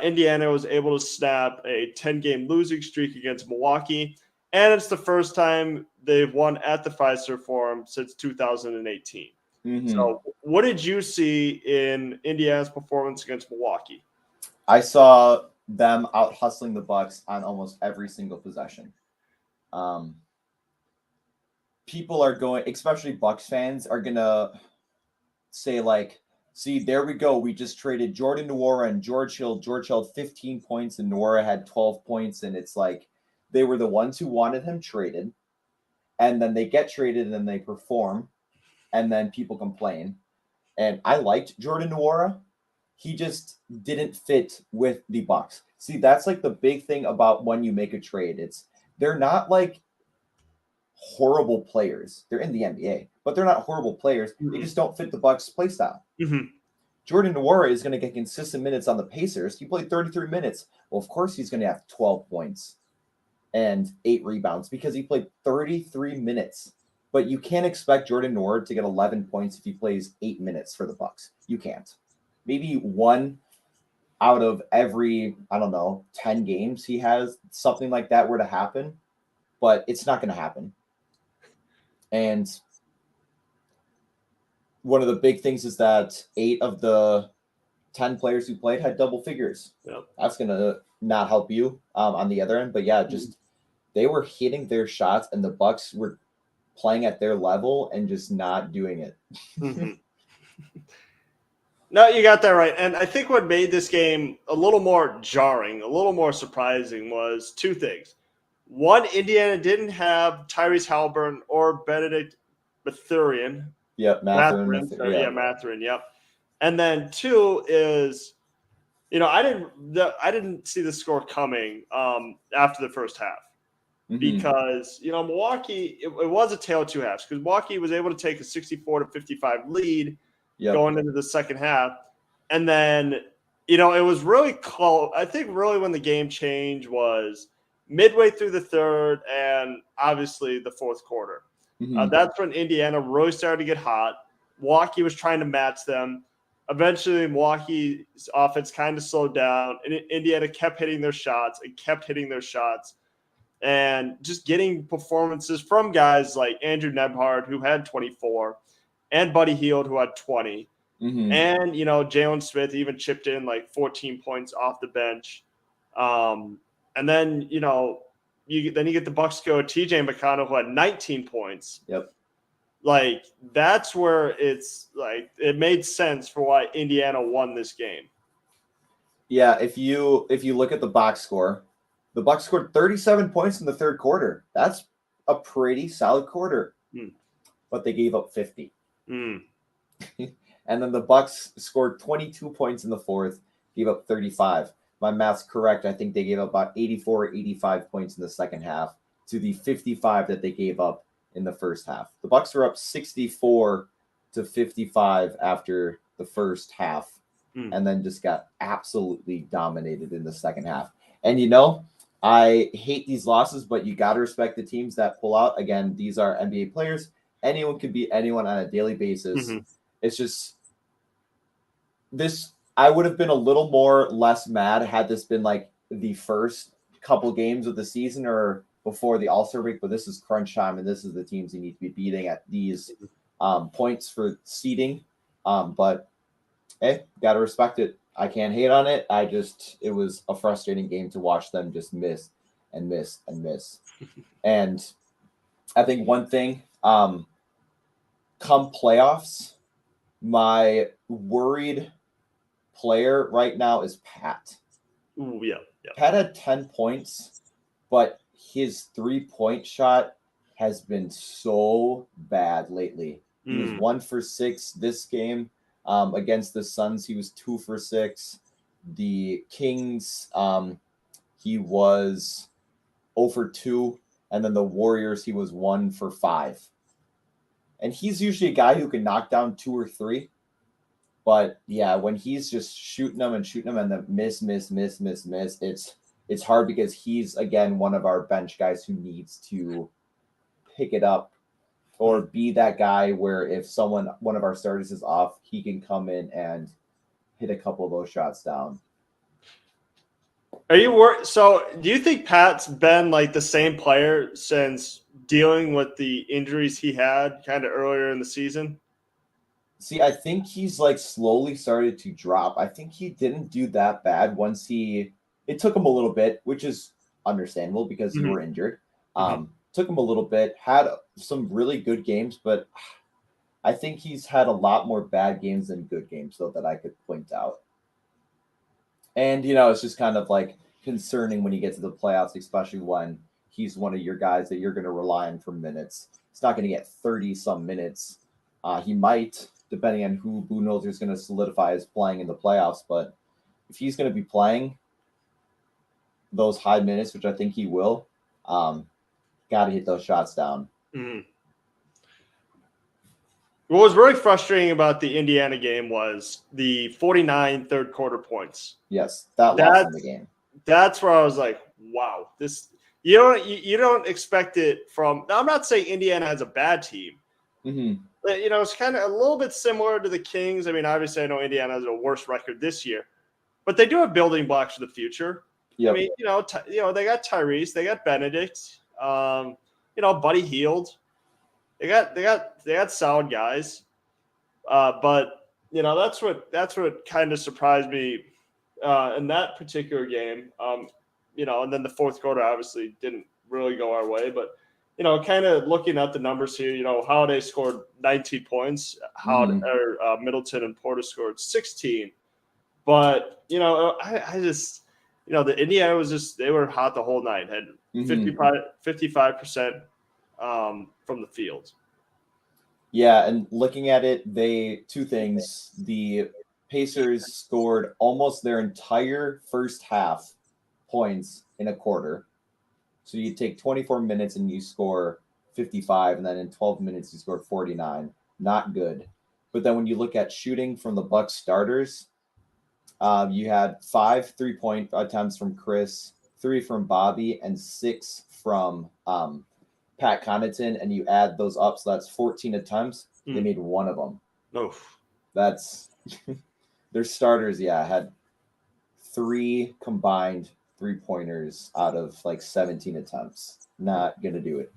Indiana was able to snap a 10-game losing streak against Milwaukee, and it's the first time they've won at the Fiserv Forum since 2018. Mhm. So what did you see in Indiana's performance against Milwaukee? I saw them out hustling the Bucks on almost every single possession. People are going, especially Bucks fans, are gonna say like, "See, there we go. We just traded Jordan Nwora and George Hill. George Hill 15 points and Nwora had 12 points." And it's like they were the ones who wanted him traded, and then they get traded and then they perform, and then people complain. And I liked Jordan Nwora. He just didn't fit with the Bucks. See, that's like the big thing about when you make a trade. They're not like horrible players. They're in the NBA, but they're not horrible players. They just don't fit the Bucks play style. Jordan Nwora is going to get consistent minutes on the Pacers. He played 33 minutes. Well, of course he's going to have 12 points and 8 rebounds because he played 33 minutes. But you can't expect Jordan Nwora to get 11 points if he plays 8 minutes for the Bucks. You can't. Maybe one out of every, 10 games he has something like that were to happen, but it's not going to happen. And one of the big things is that 8 of the 10 players who played had double figures. Yep. That's going to not help you on the other end. But yeah, just they were hitting their shots and the Bucks were playing at their level and just not doing it. No, you got that right. And I think what made this game a little more jarring, a little more surprising was 2 things. One, Indiana didn't have Tyrese Halliburton or Benedict Mathurin. Yep, Mathurin, yep. And then 2 is, I didn't see the score coming after the first half. Because, Milwaukee, it was a tale of 2 halves because Milwaukee was able to take a 64-55 lead going into the second half. And then, it was really close. I think really when the game changed was midway through the third and obviously the fourth quarter. That's when Indiana really started to get hot. Milwaukee was trying to match them. Eventually, Milwaukee's offense kind of slowed down, and Indiana kept hitting their shots and just getting performances from guys like Andrew Nebhard, who had 24, and Buddy Hield, who had 20. And, Jalen Smith even chipped in like 14 points off the bench. And then, you get the Bucks go TJ McConnell, who had 19 points. Yep. Like, that's where it's like it made sense for why Indiana won this game. Yeah, if you look at the box score, the Bucks scored 37 points in the third quarter. That's a pretty solid quarter. But they gave up 50. And then the Bucks scored 22 points in the fourth, gave up 35. My math's correct. I think they gave up about 84 or 85 points in the second half to the 55 that they gave up in the first half. The Bucks were up 64-55 after the first half and then just got absolutely dominated in the second half. And, I hate these losses, but you got to respect the teams that pull out. Again, these are NBA players. Anyone could beat anyone on a daily basis. It's just this. I would have been a little more less mad had this been like the first couple games of the season or before the All-Star break, but this is crunch time, and this is the teams you need to be beating at these points for seeding. But hey, got to respect it. I can't hate on it. It was a frustrating game to watch them just miss and miss and miss. And I think one thing, come playoffs, my worried player right now is Pat. Ooh, yeah. Pat had 10 points, but his 3-point shot has been so bad lately. He was 1 for 6 this game. Against the Suns, he was 2 for 6. The Kings, he was 0 for 2. And then the Warriors, he was 1 for 5. And he's usually a guy who can knock down 2 or 3. But yeah, when he's just shooting them and then miss, it's hard because he's, again, one of our bench guys who needs to pick it up or be that guy where if one of our starters is off, he can come in and hit a couple of those shots down. Are you worried? So do you think Pat's been like the same player since dealing with the injuries he had kind of earlier in the season? See, I think he's like slowly started to drop. I think he didn't do that bad once it took him a little bit, which is understandable because you were injured. Took him a little bit, had some really good games, but I think he's had a lot more bad games than good games, though, that I could point out. And, it's just kind of like concerning when you get to the playoffs, especially when he's one of your guys that you're going to rely on for minutes. He's not going to get 30-some minutes. He might, depending on who knows who's going to solidify his playing in the playoffs. But if he's going to be playing those high minutes, which I think he will, got to hit those shots down. What was really frustrating about the Indiana game was the 49 third quarter points. Yes, that lost in the game. That's where I was like, wow, this you don't expect it from. Now, I'm not saying Indiana has a bad team. But, it's kind of a little bit similar to the Kings. I mean, obviously, I know Indiana has a worse record this year, but they do have building blocks for the future. Yep. I mean, they got Tyrese, they got Benedict, Buddy Hield. They got solid guys, but that's what kind of surprised me in that particular game. And then the fourth quarter obviously didn't really go our way, but kind of looking at the numbers here, Holiday scored 19 points, Middleton and Porter scored 16, but I just the Indiana was they were hot the whole night, had 55%. From the field. Yeah, and looking at it, two things. The Pacers scored almost their entire first half points in a quarter. So you take 24 minutes and you score 55, and then in 12 minutes you scored 49. Not good. But then when you look at shooting from the Bucks starters, you had 5 3-point attempts from Chris, 3 from Bobby, and 6 from Pat Connaughton, and you add those up, so that's 14 attempts. They made 1 of them. That's their starters. Had 3 combined 3-pointers out of like 17 attempts. Not gonna do it.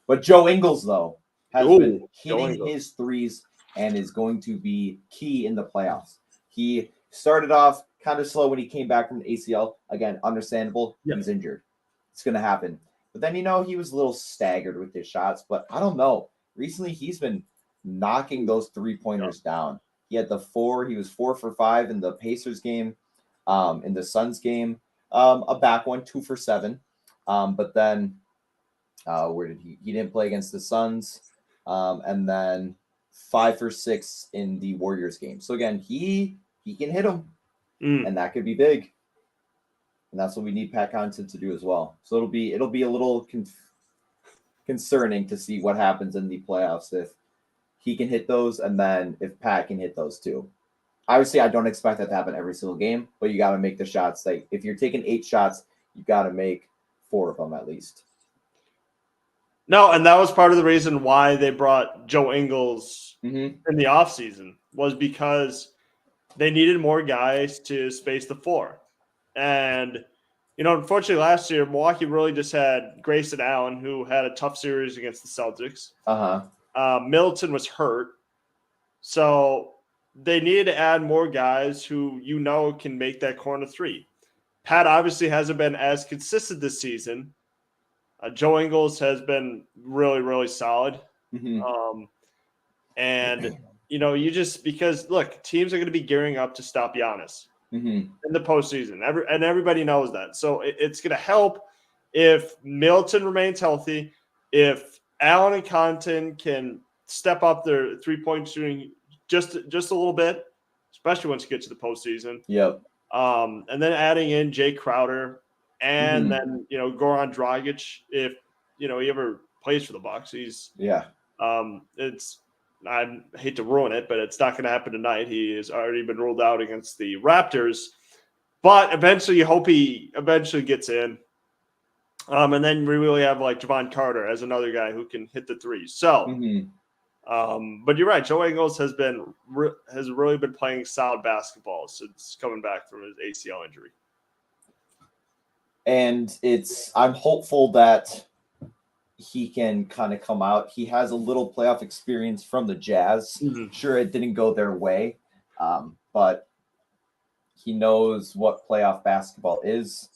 But Joe Ingles though has been hitting his threes and is going to be key in the playoffs. He started off kind of slow when he came back from the ACL. Again, understandable. Yep. He's injured. It's gonna happen. But then, he was a little staggered with his shots. But I don't know. Recently, he's been knocking those 3-pointers down. He had 4. He was 4 for 5 in the Pacers game. In the Suns game, a back one, 2 for 7. But then, where did he? He didn't play against the Suns. And then 5 for 6 in the Warriors game. So again, he can hit them, and that could be big. And that's what we need Pat Connaughton to do as well. So it'll be a little concerning to see what happens in the playoffs if he can hit those, and then if Pat can hit those too. Obviously, I don't expect that to happen every single game, but you got to make the shots. Like if you're taking 8 shots, you got to make 4 of them at least. No, and that was part of the reason why they brought Joe Ingles in the offseason, was because they needed more guys to space the floor. And, unfortunately last year, Milwaukee really just had Grayson Allen, who had a tough series against the Celtics. Middleton was hurt. So they needed to add more guys who can make that corner 3. Pat obviously hasn't been as consistent this season. Joe Ingles has been really, really solid. And, you just – because, look, teams are going to be gearing up to stop Giannis. In the postseason, and everybody knows that. So it's going to help if Middleton remains healthy, if Allen and Connaughton can step up their 3-point shooting just a little bit, especially once you get to the postseason. Yep. And then adding in Jay Crowder, and then Goran Dragic, if he ever plays for the Bucks, I hate to ruin it, but it's not going to happen tonight. He has already been ruled out against the Raptors, but eventually you hope he eventually gets in. And then we really have like Javon Carter as another guy who can hit the 3. So, but you're right. Joe Ingles has really been playing solid basketball since coming back from his ACL injury. And I'm hopeful that he can kind of come out. He has a little playoff experience from the Jazz. Mhm. Sure, it didn't go their way, but he knows what playoff basketball is.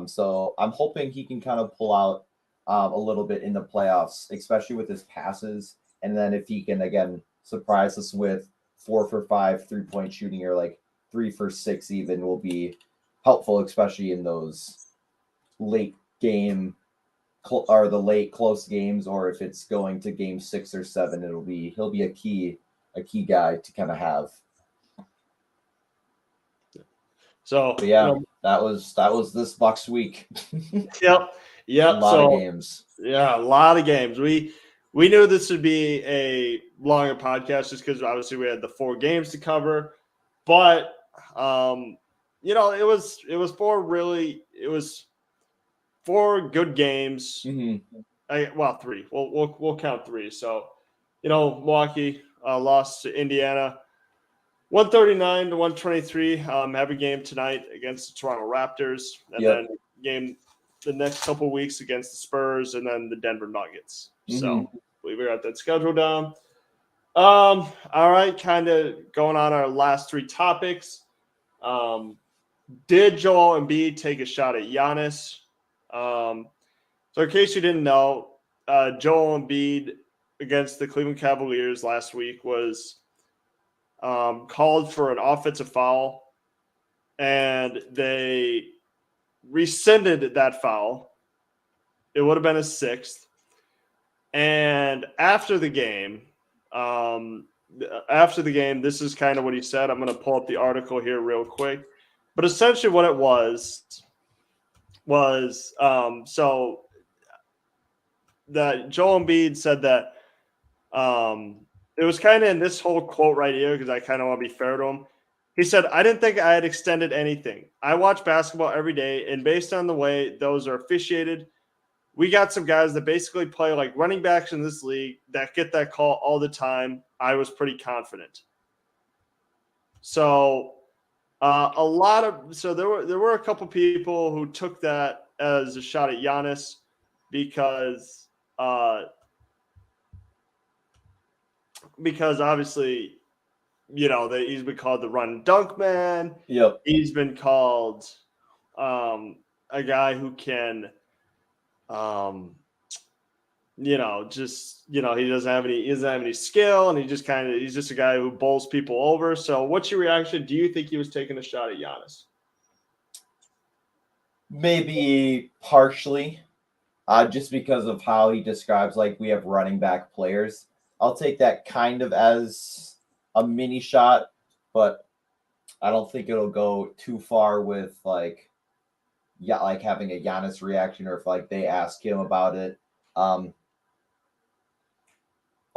So I'm hoping he can kind of pull out a little bit in the playoffs, especially with his passes. And then if he can, again, surprise us with 4 for 5 3-point shooting or like 3 for 6 even will be helpful, especially in those late game or the late close games, or if it's going to game 6 or 7, he'll be a key guy to kind of have. So But yeah, that was this Bucks week. Yep. A lot of games. Yeah, a lot of games. We knew this would be a longer podcast just because obviously we had the 4 games to cover, but it was 4 good games. Mm-hmm. 3. We'll count 3. So, Milwaukee lost to Indiana 139-123. Have a game tonight against the Toronto Raptors, and then game the next couple weeks against the Spurs, and then the Denver Nuggets. Mm-hmm. So we got that schedule down. All right, kind of going on our last 3 topics. Did Joel Embiid take a shot at Giannis? So in case you didn't know, Joel Embiid against the Cleveland Cavaliers last week was called for an offensive foul, and they rescinded that foul. It would have been a 6th. And after the game, this is kind of what he said. I'm going to pull up the article here real quick. But essentially what it was so that Joel Embiid said that it was kind of in this whole quote right here because I kind of want to be fair to him. He said, "I didn't think I had extended anything. I watch basketball every day, and based on the way those are officiated, we got some guys that basically play like running backs in this league that get that call all the time. I was pretty confident." So there were a couple people who took that as a shot at Giannis because obviously, he's been called the run and dunk man. Yep. He's been called a guy who can, he doesn't have any skill, and he's just a guy who bowls people over. So what's your reaction? Do you think he was taking a shot at Giannis? Maybe partially, just because of how he describes, like, we have running back players. I'll take that kind of as a mini shot, but I don't think it'll go too far with like having a Giannis reaction, or if like they ask him about it. I'll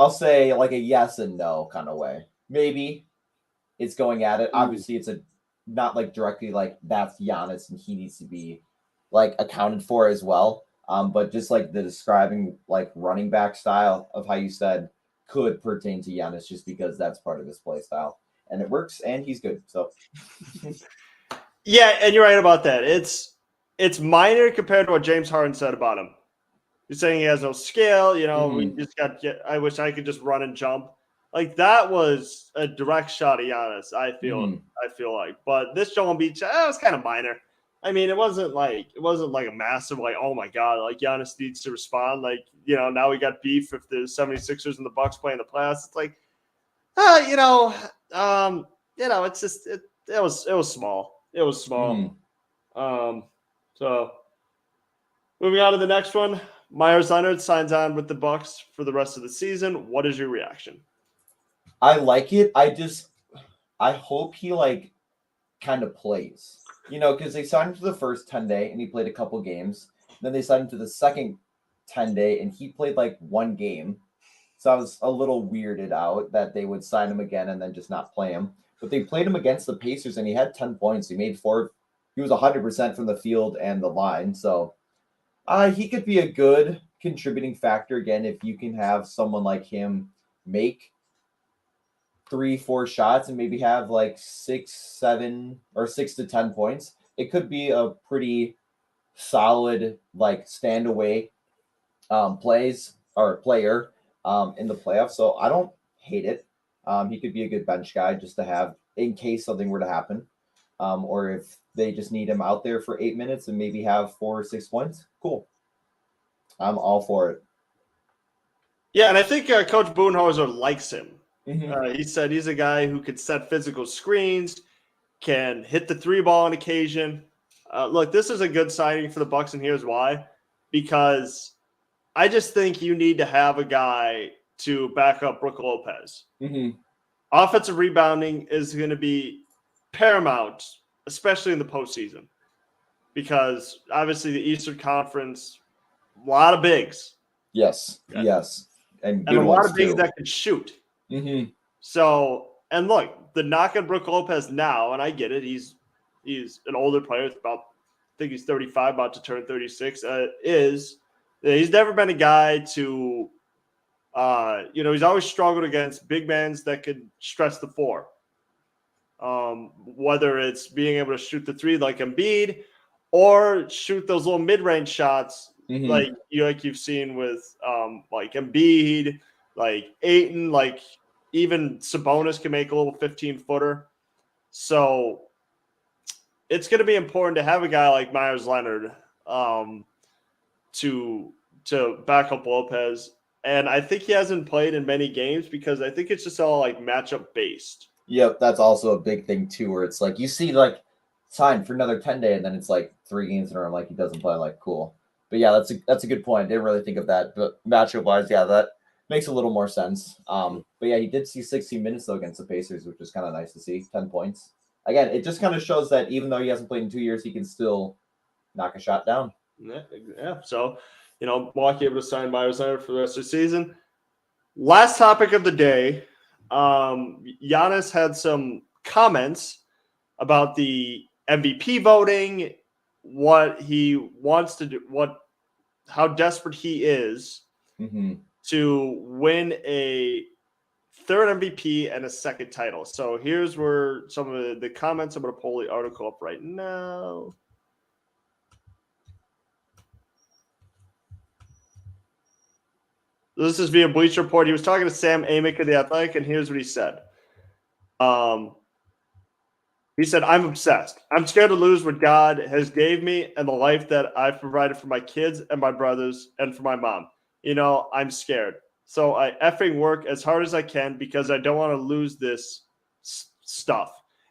say like a yes and no kind of way. Maybe it's going at it. Obviously, it's not like directly like that's Giannis and he needs to be like accounted for as well. But just like the describing like running back style of how you said could pertain to Giannis just because that's part of his play style. And it works, and he's good. So, yeah, and you're right about that. It's minor compared to what James Harden said about him. He's saying he has no skill. We just I wish I could just run and jump. Like that was a direct shot at Giannis. I feel like, but this Joel Embiid, was kind of minor. I mean, it wasn't like a massive, like, oh my God, like Giannis needs to respond. Like, now we got beef if the 76ers and the Bucks play in the playoffs. It's like, it's just, it was small. It was small. So moving on to the next one, Meyers Leonard signs on with the Bucks for the rest of the season. What is your reaction? I like it. I hope he like kind of plays. Because they signed him to the first 10-day and he played a couple games. Then they signed him to the second 10-day and he played like 1 game. So I was a little weirded out that they would sign him again and then just not play him. But they played him against the Pacers and he had 10 points. He made 4. He was 100% from the field and the line. So he could be a good contributing factor again if you can have someone like him make 3-4 shots and maybe have like 6, 7, or 6 to 10 points. It could be a pretty solid like stand away player in the playoffs. So I don't hate it. He could be a good bench guy just to have in case something were to happen. Or if they just need him out there for 8 minutes and maybe have 4 or 6 points, cool. I'm all for it. Yeah, and I think Coach Budenholzer likes him. Mm-hmm. He said he's a guy who could set physical screens, can hit the 3-ball on occasion. Look, this is a good signing for the Bucks, and here's why. Because I just think you need to have a guy to back up Brook Lopez. Mm-hmm. Offensive rebounding is going to be paramount, especially in the postseason, because obviously the Eastern Conference, a lot of bigs. Yes, and a lot of bigs that can shoot. Mm-hmm. So, and look, the knock on Brook Lopez now, and I get it, he's an older player, I think he's 35, about to turn 36, he's never been a guy to, he's always struggled against big men that could stretch the floor. Whether it's being able to shoot the 3 like Embiid or shoot those little mid-range shots like you've seen with like Embiid, like Ayton, like even Sabonis can make a little 15-footer. So it's going to be important to have a guy like Meyers Leonard to back up Lopez. And I think he hasn't played in many games because I think it's just all like matchup based. Yep, that's also a big thing too, where it's like you see like signed for another 10-day, and then it's like 3 games in a row, like he doesn't play. Like, cool. But yeah, that's a good point. I didn't really think of that, but matchup wise, yeah, that makes a little more sense. But yeah, he did see 16 minutes though against the Pacers, which is kind of nice to see. 10 points. Again, it just kind of shows that even though he hasn't played in 2 years, he can still knock a shot down. Yeah. So, Milwaukee able to sign Meyers Leonard for the rest of the season. Last topic of the day. Giannis had some comments about the MVP voting, what he wants to do, how desperate he is to win a 3rd MVP and a 2nd title. So here's where some of the comments. I'm going to pull the article up right now. This is via Bleacher Report. He was talking to Sam Amick of The Athletic, and here's what he said. He said, "I'm obsessed. I'm scared to lose what God has gave me and the life that I've provided for my kids and my brothers and for my mom. I'm scared. So I effing work as hard as I can because I don't want to lose this stuff.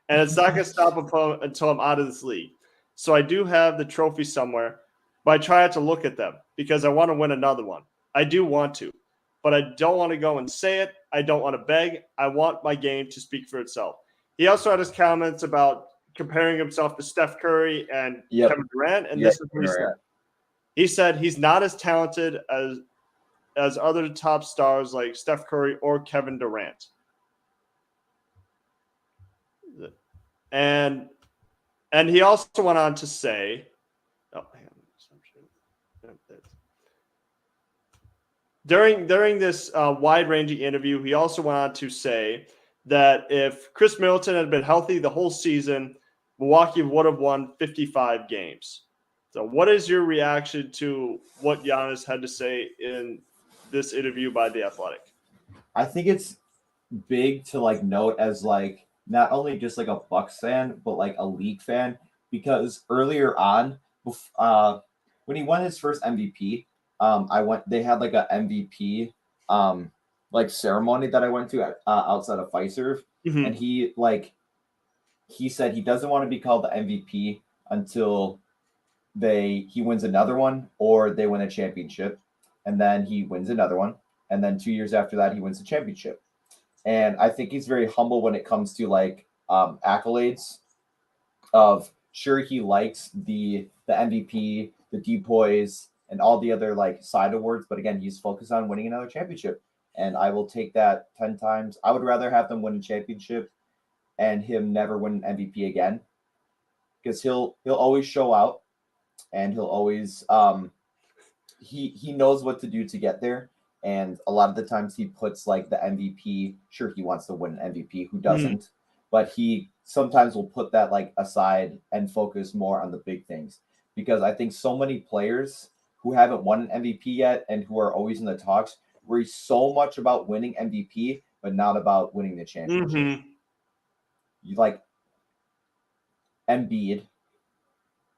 And it's not going to stop until I'm out of this league. So I do have the trophy somewhere, but I try not to look at them because I want to win another one. I do want to, but I don't want to go and say it. I don't want to beg. I want my game to speak for itself." He also had his comments about comparing himself to Steph Curry and Kevin Durant, and this is what he said. He said he's not as talented as other top stars like Steph Curry or Kevin Durant. And he also went on to say, during this wide-ranging interview, he also went on to say that if Chris Middleton had been healthy the whole season, Milwaukee would have won 55 games. So what is your reaction to what Giannis had to say in this interview by The Athletic? I think it's big to note as not only just a Bucks fan, but a league fan, because earlier on, when he won his first MVP, they had a MVP ceremony that I went to outside of Fiserv, and he said he doesn't want to be called the MVP until he wins another one or they win a championship, and then he wins another one, and then 2 years after that he wins the championship. And I think he's very humble when it comes to accolades. Of sure, he likes the MVP, the DPOYs, and all the other side awards, but again, he's focused on winning another championship. And I will take that 10 times. I would rather have them win a championship and him never win an MVP again, because he'll always show out, and he'll always he knows what to do to get there. And a lot of the times he puts the MVP. Sure, he wants to win an MVP. Who doesn't? But he sometimes will put that aside and focus more on the big things, because I think so many players who haven't won an MVP yet and who are always in the talks worry so much about winning MVP, but not about winning the championship. Mm-hmm. You like Embiid.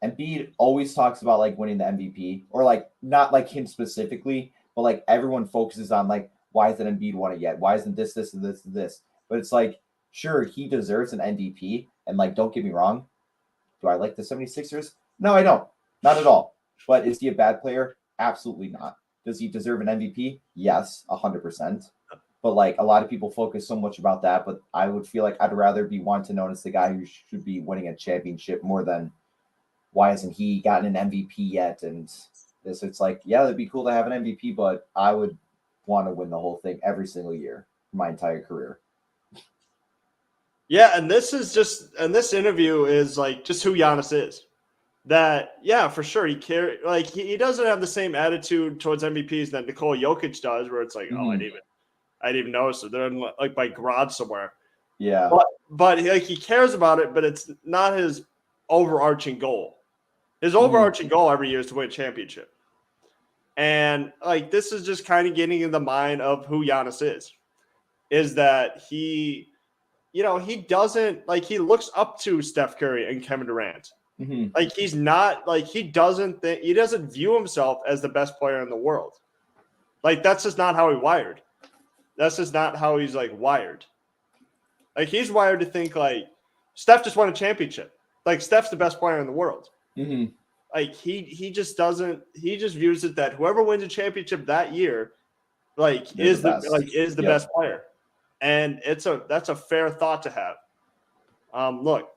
Embiid always talks about like winning the MVP, or like not like him specifically, but like everyone focuses on like, why hasn't Embiid won it yet? Why isn't this, and this, and this? But it's like, sure, he deserves an MVP. And like, don't get me wrong. Do I like the 76ers? No, I don't. Not at all. But is he a bad player? Absolutely not. Does he deserve an MVP? Yes, 100%. But like a lot of people focus so much about that. But I would feel like I'd rather be one to known as the guy who should be winning a championship more than why hasn't he gotten an MVP yet? And this, it's like, yeah, it'd be cool to have an MVP, but I would want to win the whole thing every single year for my entire career. Yeah, and this interview is like just who Giannis is. That, yeah, for sure, he doesn't have the same attitude towards MVPs that Nikola Jokic does, where it's like, oh, I didn't even notice it. They're in like by garage somewhere. Yeah, but he cares about it, but it's not his overarching goal. His overarching goal every year is to win a championship. And like this is just kind of getting in the mind of who Giannis is that he doesn't like he looks up to Steph Curry and Kevin Durant. Like he's not like he doesn't view himself as the best player in the world. Like that's just not how he wired. That's just not how he's like wired. Like he's wired to think like Steph just won a championship. Like Steph's the best player in the world. Like he just doesn't. He just views it that whoever wins a championship that year, like is the best player, and that's a fair thought to have. Look,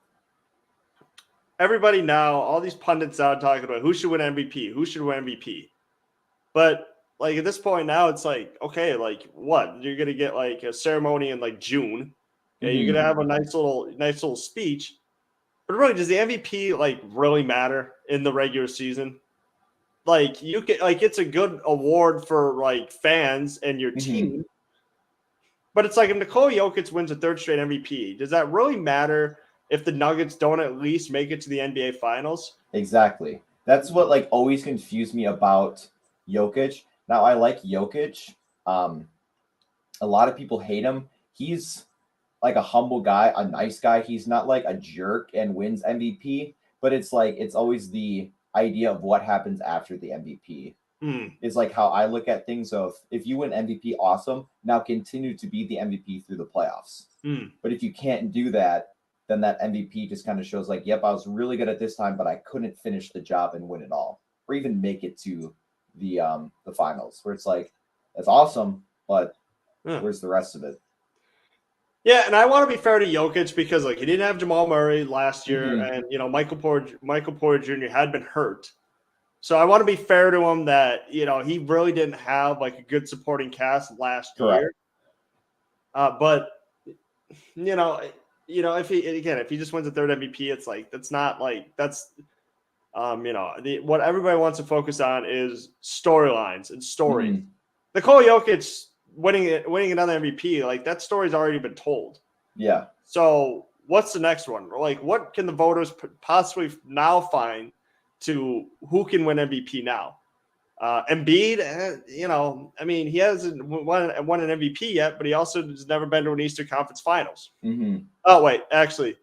everybody now, all these pundits out talking about who should win MVP, but like at this point now, it's like okay, like what you're gonna get like a ceremony in like June. Okay, you're gonna have a nice little speech. But really, does the MVP like really matter in the regular season? Like you can like it's a good award for like fans and your team. But it's like if Nikola Jokic wins a third straight MVP, does that really matter if the Nuggets don't at least make it to the NBA Finals? Exactly. That's what like always confused me about Jokic. Now I like Jokic. A lot of people hate him. He's like a humble guy, a nice guy. He's not like a jerk and wins MVP, but it's like it's always the idea of what happens after the MVP. Is like how I look at things of if you win MVP, awesome. Now continue to be the MVP through the playoffs. But if you can't do that, then that MVP just kind of shows like, yep, I was really good at this time, but I couldn't finish the job and win it all, or even make it to the finals. Where it's like, that's awesome, but where's the rest of it? Yeah, and I want to be fair to Jokic because like he didn't have Jamal Murray last year, and Michael Porter Jr. had been hurt. So I want to be fair to him that he really didn't have like a good supporting cast last year. But if he just wins a third MVP, it's like that's not like that's what everybody wants to focus on is storylines and stories. Nikola Jokic winning another MVP, like that story's already been told. Yeah. So what's the next one? Like, what can the voters possibly now find to who can win MVP now? Embiid, I mean, he hasn't won an MVP yet, but he also has never been to an Eastern Conference Finals. Oh wait, actually,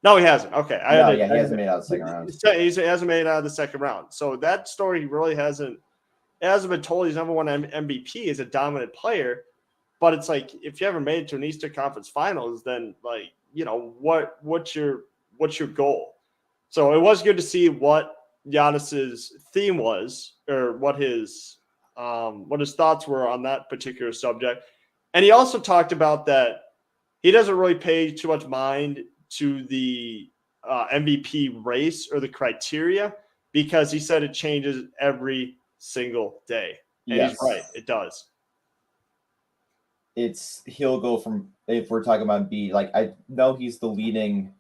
no, he hasn't. Okay, he hasn't made it out of the second round. He hasn't made it out of the second round. So that story really hasn't. It hasn't been told he's never won an MVP as a dominant player, but it's like if you ever made it to an Eastern Conference Finals, then like what's your goal? So it was good to see what Giannis's theme was, or what his thoughts were on that particular subject, and he also talked about that he doesn't really pay too much mind to the MVP race or the criteria because he said it changes every single day. And he's right, it does. He'll go from, if we're talking about B, like I know he's the leading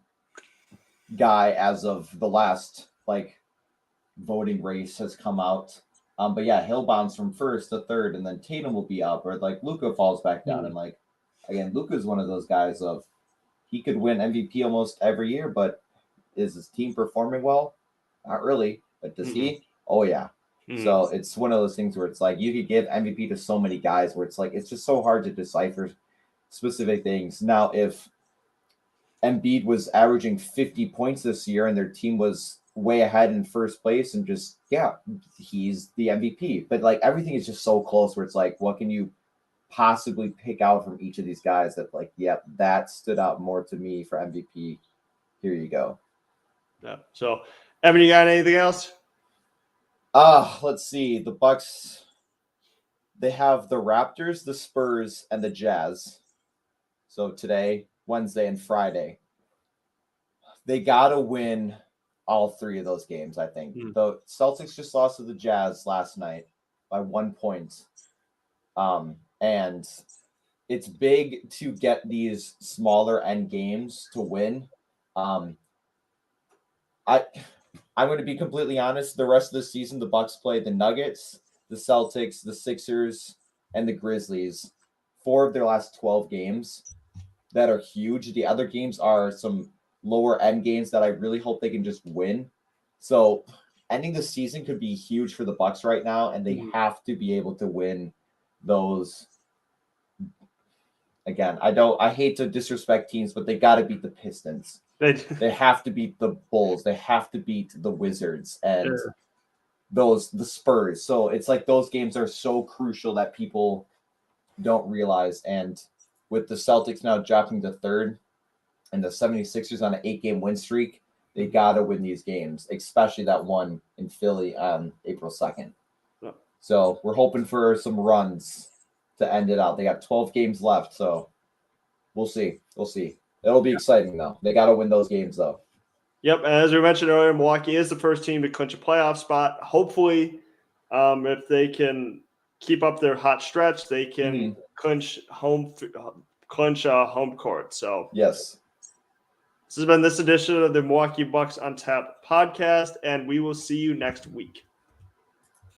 guy as of the last like voting race has come out. But yeah, he'll bounce from first to third, and then Tatum will be up, or like Luka falls back down. And like again, Luka's one of those guys of he could win MVP almost every year, but is his team performing well? Not really. But does he? Oh yeah. So it's one of those things where it's like you could give MVP to so many guys where it's like it's just so hard to decipher specific things. Now, if Embiid was averaging 50 points this year and their team was way ahead in first place and just, he's the MVP. But like everything is just so close where it's like, what can you possibly pick out from each of these guys that like, that stood out more to me for MVP. Here you go. Yeah. So, Evan, you got anything else? Let's see. The Bucks, they have the Raptors, the Spurs, and the Jazz. So today, Wednesday, and Friday. They got to win all three of those games, I think. The Celtics just lost to the Jazz last night by 1 point. And it's big to get these smaller end games to win. I'm going to be completely honest. The rest of the season, the Bucks played the Nuggets, the Celtics, the Sixers, and the Grizzlies. 4 of their last 12 games that are huge. The other games are some lower end games that I really hope they can just win. So ending the season could be huge for the Bucks right now, and they have to be able to win those. Again, I hate to disrespect teams, but they got to beat the Pistons. They have to beat the Bulls. They have to beat the Wizards and the Spurs. So it's like those games are so crucial that people don't realize. And with the Celtics now dropping to third and the 76ers on an 8-game win streak, they got to win these games, especially that one in Philly on April 2nd. So we're hoping for some runs to end it out. They got 12 games left, so we'll see. It'll be exciting, though. They got to win those games, though. Yep, and as we mentioned earlier, Milwaukee is the first team to clinch a playoff spot. Hopefully, if they can keep up their hot stretch, they can clinch home court. So yes, this has been this edition of the Milwaukee Bucks on Tap podcast, and we will see you next week.